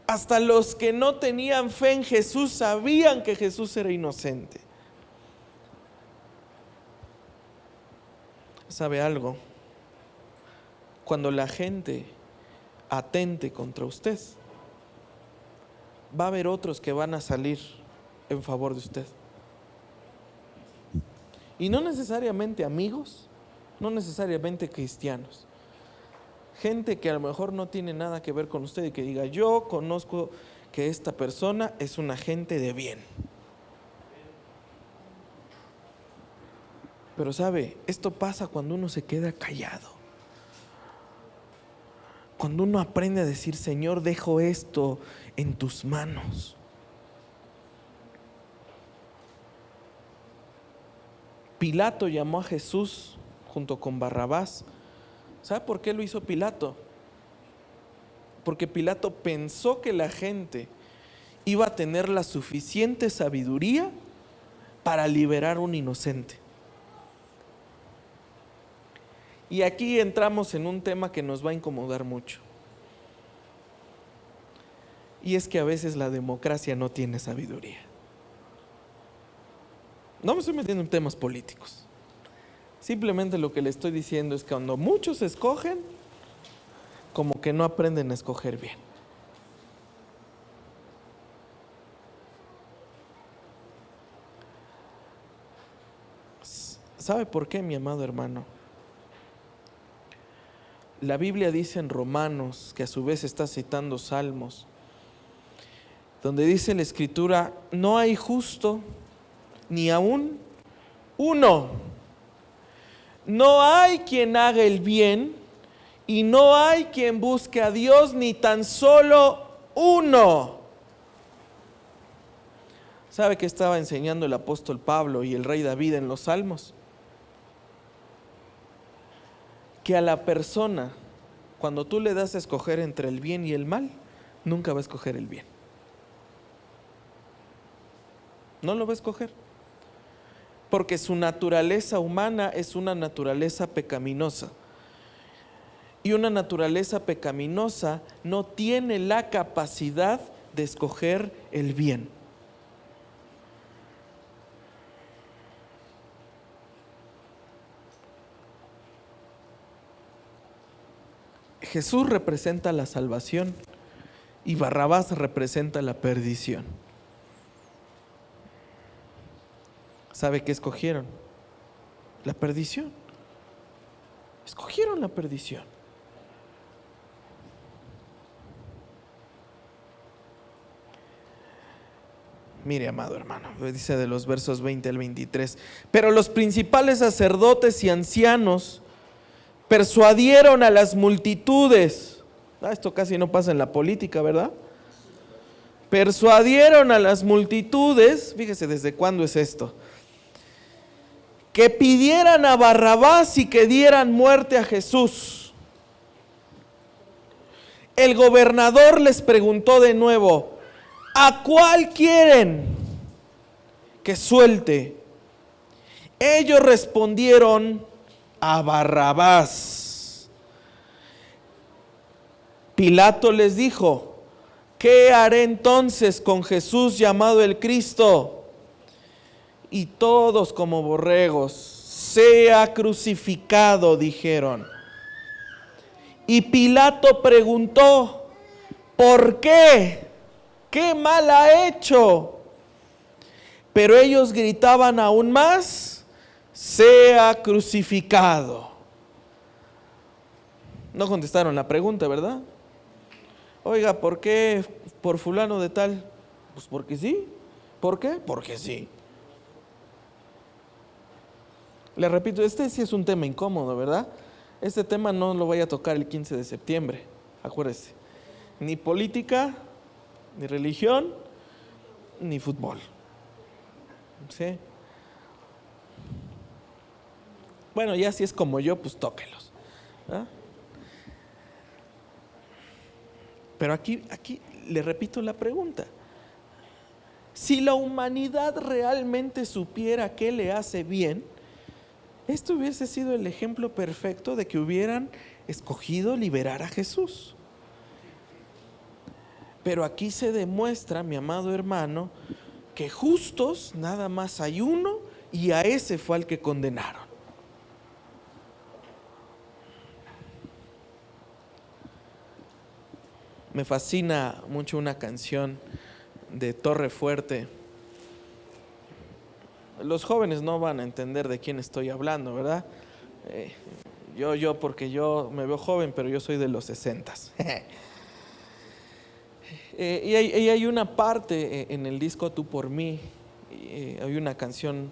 Speaker 1: Hasta los que no tenían fe en Jesús sabían que Jesús era inocente. ¿Sabe algo? Cuando la gente atente contra usted, va a haber otros que van a salir en favor de usted. Y no necesariamente amigos, no necesariamente cristianos. Gente que a lo mejor no tiene nada que ver con usted y que diga: yo conozco que esta persona es una gente de bien. Pero sabe, esto pasa cuando uno se queda callado. Cuando uno aprende a decir: Señor, dejo esto en tus manos. Pilato llamó a Jesús junto con Barrabás. ¿Sabe por qué lo hizo Pilato? Porque Pilato pensó que la gente iba a tener la suficiente sabiduría para liberar a un inocente. Y aquí entramos en un tema que nos va a incomodar mucho. Y es que a veces la democracia no tiene sabiduría. No me estoy metiendo en temas políticos. Simplemente lo que le estoy diciendo es que cuando muchos escogen, como que no aprenden a escoger bien. ¿Sabe por qué, mi amado hermano? La Biblia dice en Romanos, que a su vez está citando Salmos, donde dice la Escritura: no hay justo ni aún uno. No hay quien haga el bien y no hay quien busque a Dios, ni tan solo uno. ¿Sabe qué estaba enseñando el apóstol Pablo y el rey David en los Salmos? que a la persona, cuando tú le das a escoger entre el bien y el mal, nunca va a escoger el bien. No lo va a escoger. Porque su naturaleza humana es una naturaleza pecaminosa. Y una naturaleza pecaminosa no tiene la capacidad de escoger el bien. Jesús representa la salvación y Barrabás representa la perdición. ¿Sabe qué escogieron? La perdición. Escogieron la perdición. Mire, amado hermano, dice de los versos 20 al 23. Pero los principales sacerdotes y ancianos persuadieron a las multitudes. Esto casi no pasa en la política, ¿verdad? Persuadieron a las multitudes, fíjese desde cuándo es esto, que pidieran a Barrabás y que dieran muerte a Jesús. El gobernador les preguntó de nuevo: ¿a cuál quieren que suelte? Ellos respondieron: a Barrabás. Pilato les dijo: ¿qué haré entonces con Jesús llamado el Cristo? Y todos como borregos: sea crucificado, dijeron. Y Pilato preguntó: ¿por qué? ¿Qué mal ha hecho? Pero ellos gritaban aún más: sea crucificado. No contestaron la pregunta, ¿verdad? Oiga, ¿por qué por fulano de tal? Pues porque sí. ¿Por qué? Porque sí. Le repito, este sí es un tema incómodo, ¿verdad? Este tema no lo voy a tocar el 15 de septiembre, acuérdese. Ni política, ni religión, ni fútbol. ¿Sí? Bueno, ya si es como yo, pues tóquelos, ¿verdad? Pero aquí le repito la pregunta. Si la humanidad realmente supiera qué le hace bien, esto hubiese sido el ejemplo perfecto de que hubieran escogido liberar a Jesús. Pero aquí se demuestra, mi amado hermano, que justos nada más hay uno, y a ese fue al que condenaron. Me fascina mucho una canción de Torre Fuerte. Los jóvenes no van a entender de quién estoy hablando, ¿verdad? Yo porque yo me veo joven, pero yo soy de los 60s. Y hay una parte en el disco Tú por mí, hay una canción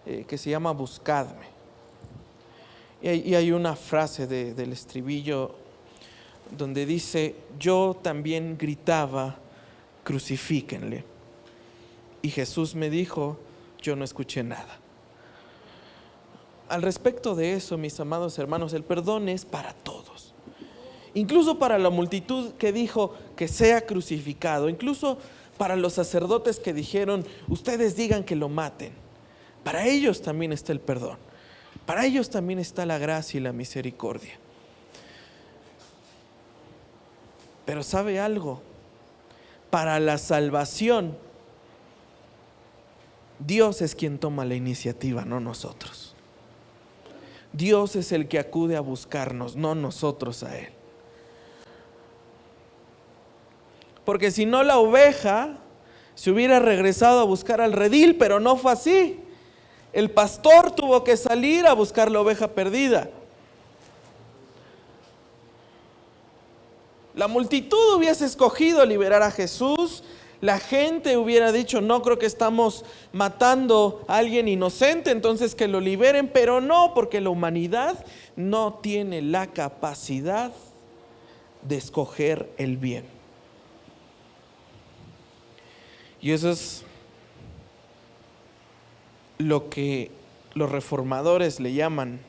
Speaker 1: que se llama Buscadme. Y hay una frase del estribillo donde dice: yo también gritaba, crucifíquenle. Y Jesús me dijo: yo no escuché nada. Al respecto de eso, mis amados hermanos, el perdón es para todos. Incluso para la multitud que dijo que sea crucificado, incluso para los sacerdotes que dijeron: ustedes digan que lo maten. Para ellos también está el perdón. Para ellos también está la gracia y la misericordia. Pero ¿sabe algo? Para la salvación, Dios es quien toma la iniciativa, no nosotros. Dios es el que acude a buscarnos, no nosotros a Él. Porque si no, la oveja se hubiera regresado a buscar al redil, pero no fue así. El pastor tuvo que salir a buscar la oveja perdida. La multitud hubiese escogido liberar a Jesús. La gente hubiera dicho: no, creo que estamos matando a alguien inocente, entonces que lo liberen. Pero no, porque la humanidad no tiene la capacidad de escoger el bien. Y eso es lo que los reformadores le llaman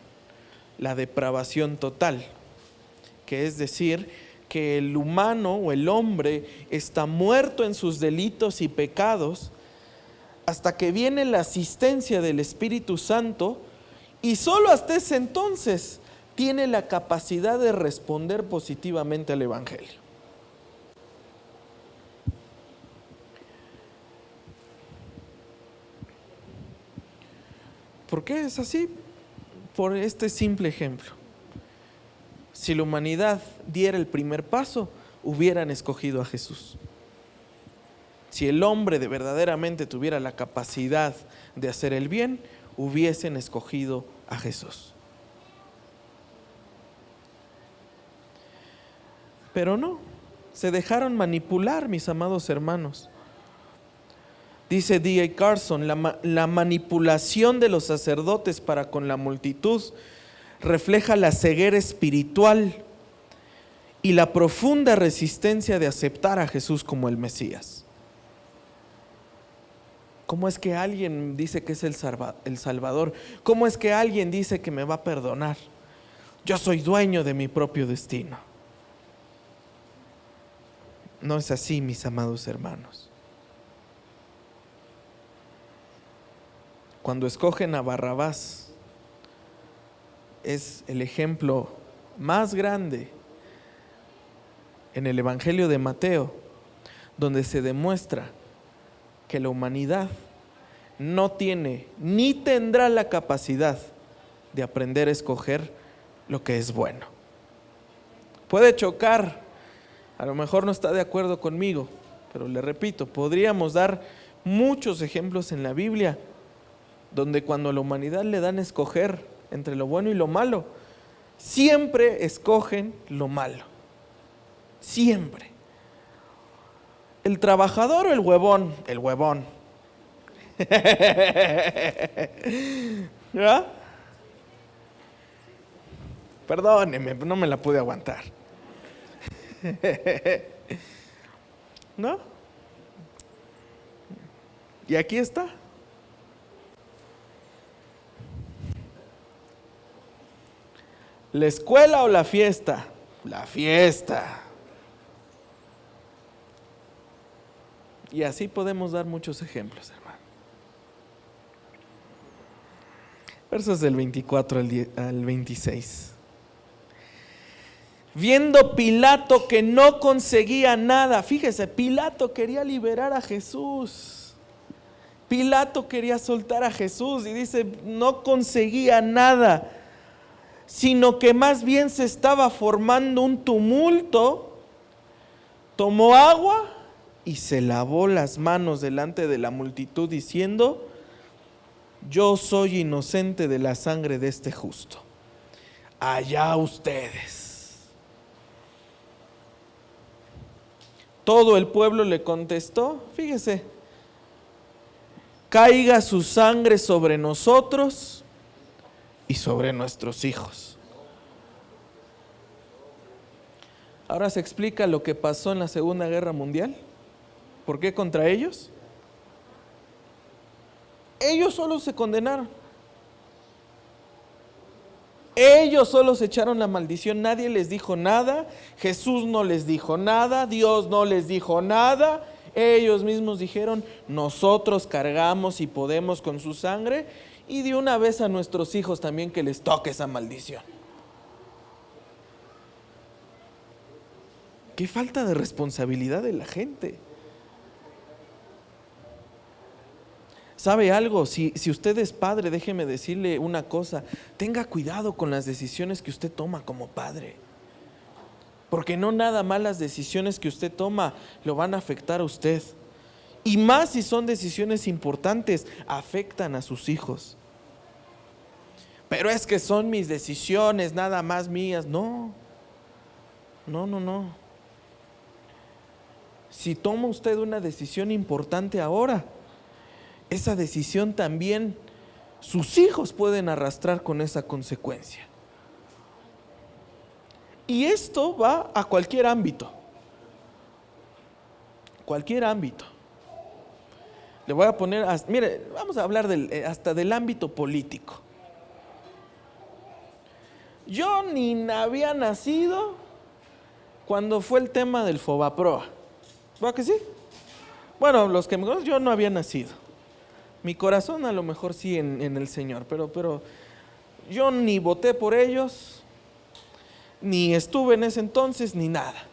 Speaker 1: la depravación total, que es decir, que el humano o el hombre está muerto en sus delitos y pecados hasta que viene la asistencia del Espíritu Santo, y solo hasta ese entonces tiene la capacidad de responder positivamente al Evangelio. ¿Por qué es así? Por este simple ejemplo. Si la humanidad diera el primer paso, hubieran escogido a Jesús. Si el hombre de verdaderamente tuviera la capacidad de hacer el bien, hubiesen escogido a Jesús. Pero no, se dejaron manipular, mis amados hermanos. Dice D.A. Carson, la manipulación de los sacerdotes para con la multitud refleja la ceguera espiritual y la profunda resistencia de aceptar a Jesús como el Mesías. ¿Cómo es que alguien dice que es el Salvador? ¿Cómo es que alguien dice que me va a perdonar? Yo soy dueño de mi propio destino. No es así, mis amados hermanos. Cuando escogen a Barrabás, es el ejemplo más grande en el Evangelio de Mateo, donde se demuestra que la humanidad no tiene ni tendrá la capacidad de aprender a escoger lo que es bueno. Puede chocar, a lo mejor no está de acuerdo conmigo, pero le repito, podríamos dar muchos ejemplos en la Biblia donde cuando a la humanidad le dan a escoger entre lo bueno y lo malo, siempre escogen lo malo. Siempre. ¿El trabajador o el huevón? El huevón. ¿Ya? Perdóneme, no me la pude aguantar. ¿No? Y aquí está. ¿La escuela o la fiesta? La fiesta. Y así podemos dar muchos ejemplos, hermano. Versos del 24 al 26. Viendo Pilato que no conseguía nada, fíjese, Pilato quería liberar a Jesús. Pilato quería soltar a Jesús y dice, no conseguía nada, sino que más bien se estaba formando un tumulto. Tomó agua y se lavó las manos delante de la multitud diciendo, yo soy inocente de la sangre de este justo. Allá ustedes. Todo el pueblo le contestó, fíjese, caiga su sangre sobre nosotros y sobre nuestros hijos. Ahora se explica lo que pasó en la Segunda Guerra Mundial. ¿Por qué contra ellos? Ellos solo se condenaron. Ellos solo se echaron la maldición, nadie les dijo nada, Jesús no les dijo nada, Dios no les dijo nada. Ellos mismos dijeron, nosotros cargamos y podemos con su sangre, y de una vez a nuestros hijos también que les toque esa maldición. Qué falta de responsabilidad de la gente. ¿Sabe algo? Si usted es padre, déjeme decirle una cosa, tenga cuidado con las decisiones que usted toma como padre. Porque no nada más las decisiones que usted toma lo van a afectar a usted. Y más si son decisiones importantes, afectan a sus hijos. Pero es que son mis decisiones, nada más mías. No. Si toma usted una decisión importante ahora, esa decisión también sus hijos pueden arrastrar con esa consecuencia. Y esto va a cualquier ámbito. Cualquier ámbito. Le voy a poner, mire, vamos a hablar hasta del ámbito político. Yo ni había nacido cuando fue el tema del Fobaproa. ¿Va que sí? Bueno, los que me conocen, yo no había nacido. Mi corazón a lo mejor sí en el Señor, pero yo ni voté por ellos, ni estuve en ese entonces, ni nada.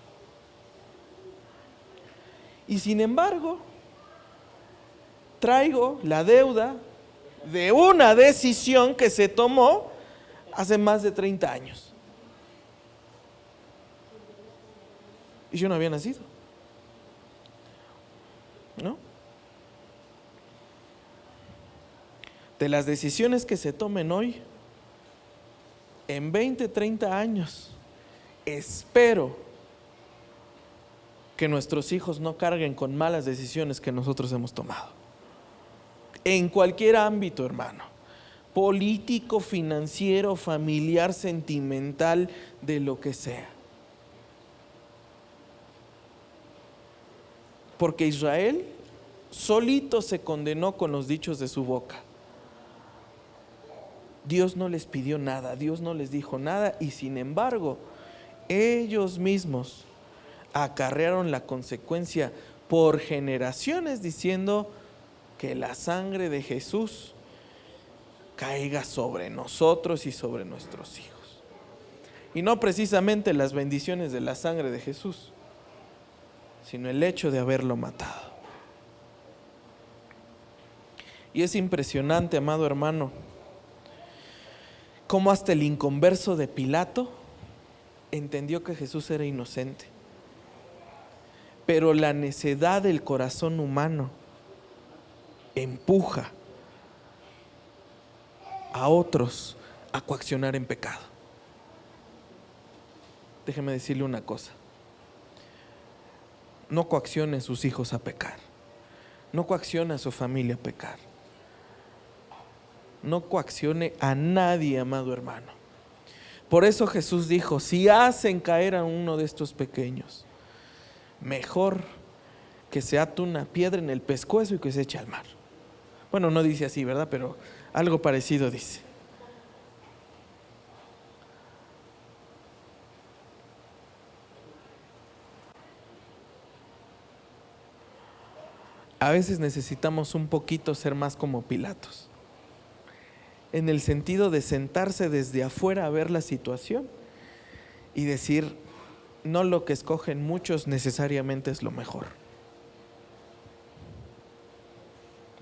Speaker 1: Y sin embargo, traigo la deuda de una decisión que se tomó hace más de 30 años. Y yo no había nacido, ¿no? De las decisiones que se tomen hoy, en 20, 30 años, espero que nuestros hijos no carguen con malas decisiones que nosotros hemos tomado. En cualquier ámbito, hermano. Político, financiero, familiar, sentimental, de lo que sea. Porque Israel solito se condenó con los dichos de su boca. Dios no les pidió nada, Dios no les dijo nada, y sin embargo, ellos mismos acarrearon la consecuencia por generaciones diciendo que la sangre de Jesús caiga sobre nosotros y sobre nuestros hijos. Y no precisamente las bendiciones de la sangre de Jesús, sino el hecho de haberlo matado. Y es impresionante, amado hermano, cómo hasta el inconverso de Pilato entendió que Jesús era inocente. Pero la necedad del corazón humano empuja a otros a coaccionar en pecado. Déjeme decirle una cosa. No coaccione a sus hijos a pecar. No coaccione a su familia a pecar. No coaccione a nadie, amado hermano. Por eso Jesús dijo, si hacen caer a uno de estos pequeños, mejor que se ate una piedra en el pescuezo y que se eche al mar. Bueno, no dice así, ¿verdad? Pero algo parecido dice. A veces necesitamos un poquito ser más como Pilatos, en el sentido de sentarse desde afuera a ver la situación y decir, no lo que escogen muchos necesariamente es lo mejor.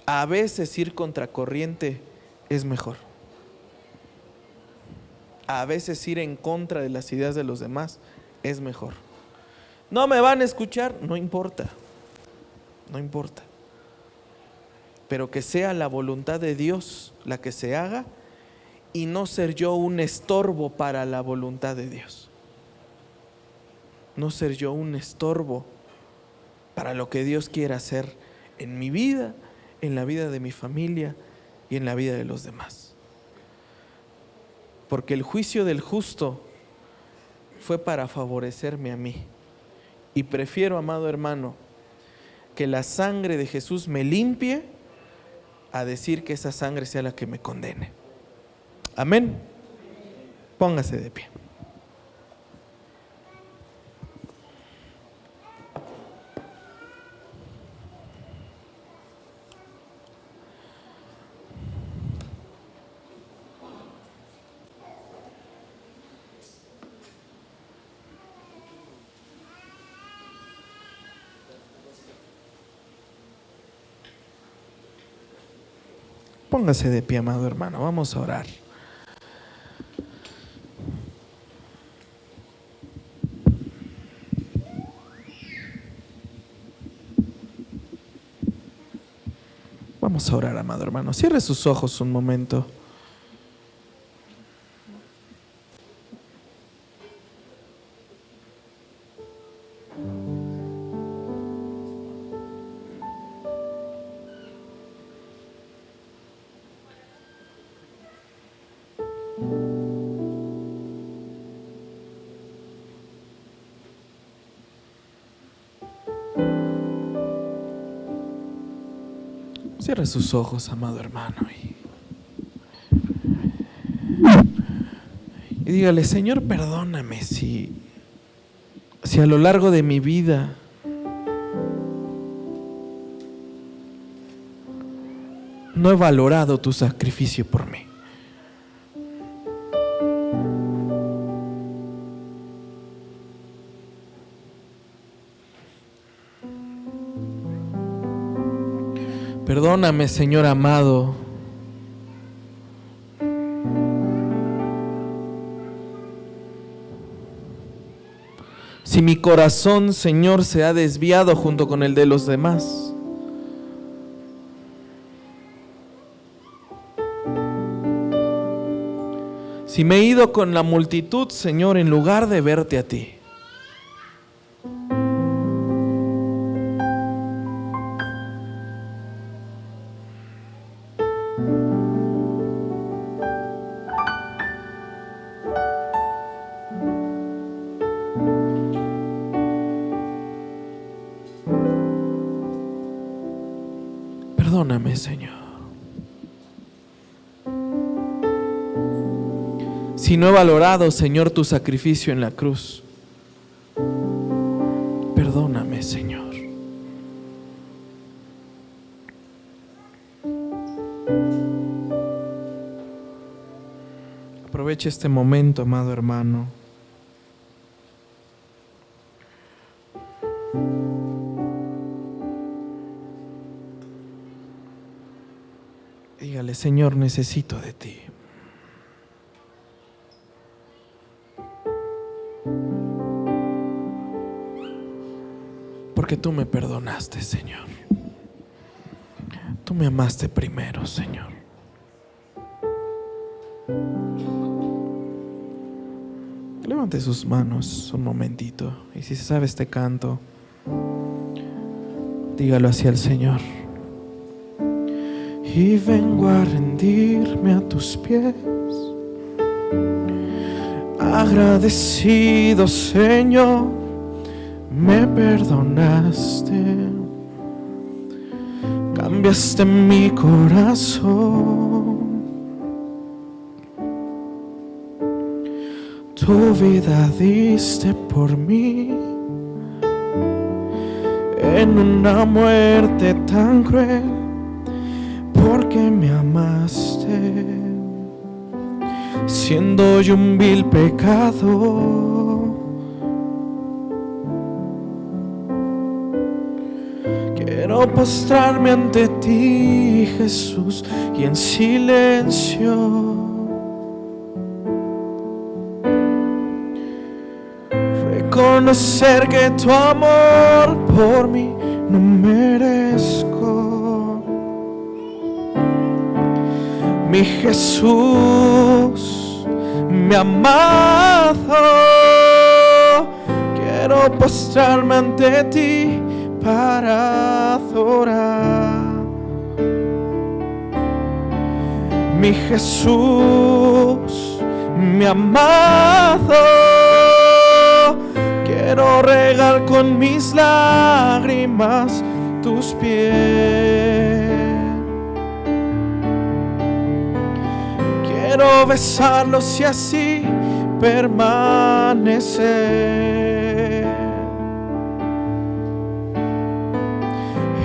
Speaker 1: A veces ir contracorriente es mejor. A veces ir en contra de las ideas de los demás es mejor. No me van a escuchar, no importa. No importa. Pero que sea la voluntad de Dios la que se haga y no ser yo un estorbo para la voluntad de Dios. No ser yo un estorbo para lo que Dios quiera hacer en mi vida, en la vida de mi familia y en la vida de los demás. Porque el juicio del justo fue para favorecerme a mí. Y prefiero, amado hermano, que la sangre de Jesús me limpie a decir que esa sangre sea la que me condene. Amén. Póngase de pie. Póngase de pie, amado hermano, vamos a orar. Vamos a orar, amado hermano. Cierre sus ojos un momento. Cierre sus ojos, amado hermano, y Y dígale: Señor, perdóname si a lo largo de mi vida no he valorado tu sacrificio por mí. Perdóname, Señor amado, si mi corazón, Señor, se ha desviado junto con el de los demás. Si me he ido con la multitud, Señor, en lugar de verte a ti. Perdóname, Señor. Si no he valorado, Señor, tu sacrificio en la cruz, perdóname, Señor. Aprovecha este momento, amado hermano. Dígale: Señor, necesito de ti. Porque tú me perdonaste, Señor. Tú me amaste primero, Señor. Levante sus manos un momentito. Y si se sabe este canto, dígalo hacia el Señor. Y vengo a rendirme a tus pies, agradecido, Señor, me perdonaste, cambiaste mi corazón, tu vida diste por mí, en una muerte tan cruel, porque me amaste, siendo yo un vil pecador. Quiero postrarme ante ti, Jesús, y en silencio reconocer que tu amor por mí no merezco. Mi Jesús, mi amado, quiero postrarme ante ti para adorar. Mi Jesús, mi amado, quiero regar con mis lágrimas tus pies. Quiero besarlos y así permanecer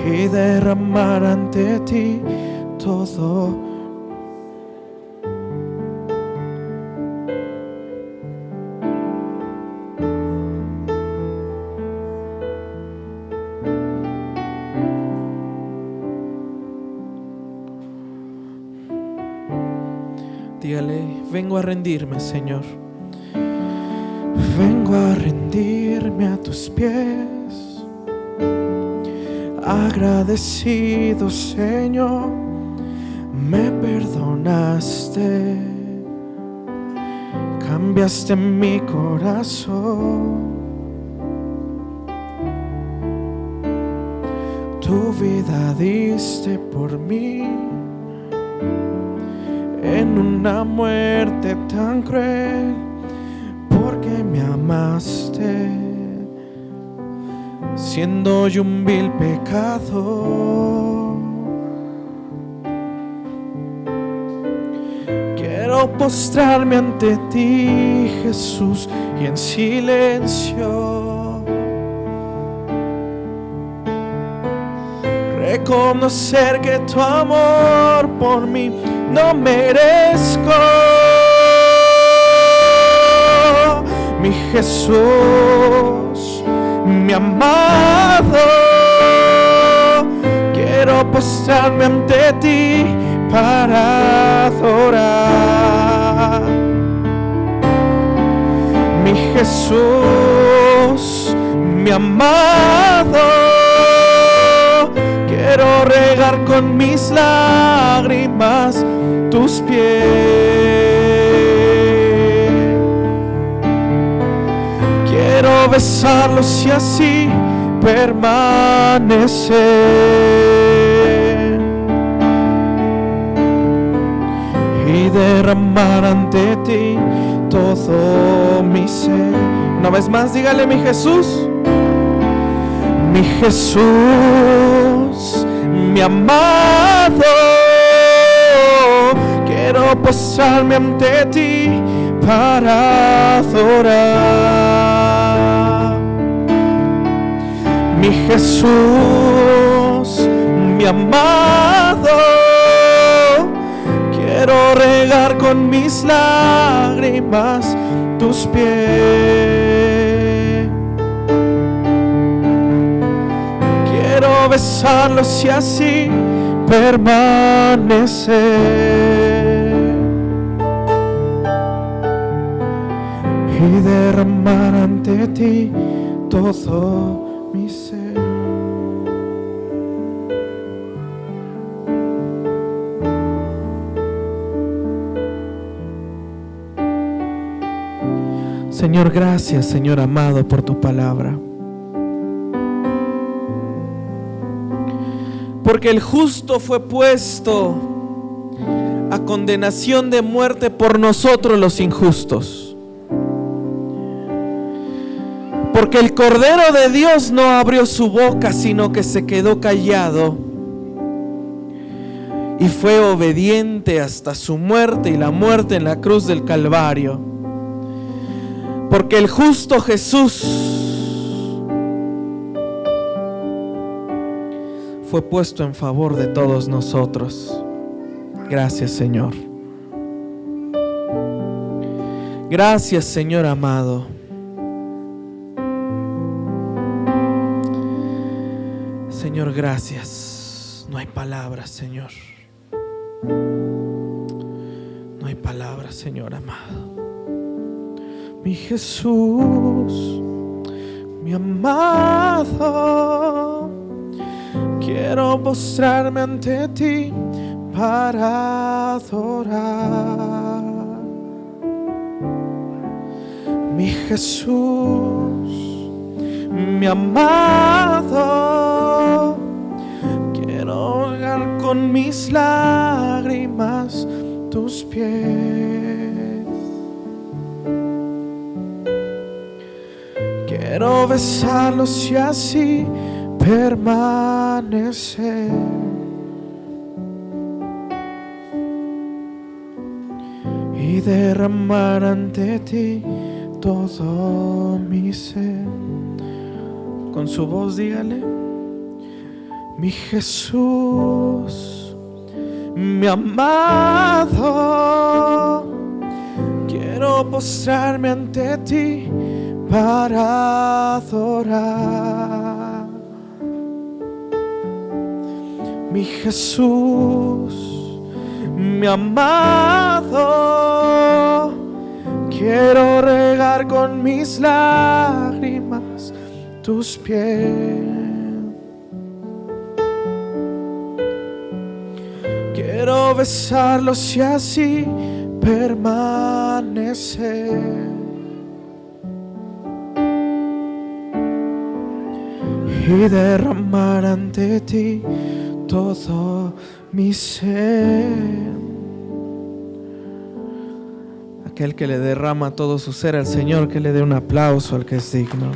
Speaker 1: y derramar ante ti todo. Dígale: vengo a rendirme, Señor. Vengo a rendirme a tus pies, agradecido, Señor, me perdonaste, cambiaste mi corazón, tu vida diste por mí, en una muerte tan cruel, porque me amaste, siendo yo un vil pecador. Quiero quiero postrarme ante ti, Jesús, y en silencio reconocer que tu amor por mí no merezco. Mi Jesús, mi amado, quiero postrarme ante ti para adorar. Mi Jesús, mi amado, quiero regar con mis lágrimas tus pies. Quiero besarlos y así permanecer y derramar ante ti todo mi ser. Una vez más, dígale: mi Jesús, mi Jesús, mi amado, quiero postrarme ante ti para adorar. Mi Jesús, mi amado, quiero regar con mis lágrimas tus pies. Quiero besarlos y así permanecer y derramar ante ti todo mi ser. Señor, gracias, Señor amado, por tu palabra. Porque el justo fue puesto a condenación de muerte por nosotros los injustos. Porque el Cordero de Dios no abrió su boca, sino que se quedó callado y fue obediente hasta su muerte y la muerte en la cruz del Calvario. Porque el justo Jesús fue puesto en favor de todos nosotros. Gracias, Señor. Gracias, Señor amado. Señor, gracias. No hay palabras, Señor. No hay palabras, Señor amado. Mi Jesús, mi amado, quiero postrarme ante ti para adorar. Mi Jesús, mi amado, quiero regar con mis lágrimas tus pies. Quiero besarlos y así permanecer y derramar ante ti todo mi ser. Con su voz dígale: mi Jesús, mi amado, quiero postrarme ante ti para adorar. Mi Jesús, mi amado, quiero regar con mis lágrimas tus pies. Quiero besarlos y así permanecer y derramar ante ti todo mi ser. Aquel que le derrama todo su ser al Señor, que le dé un aplauso al que es digno.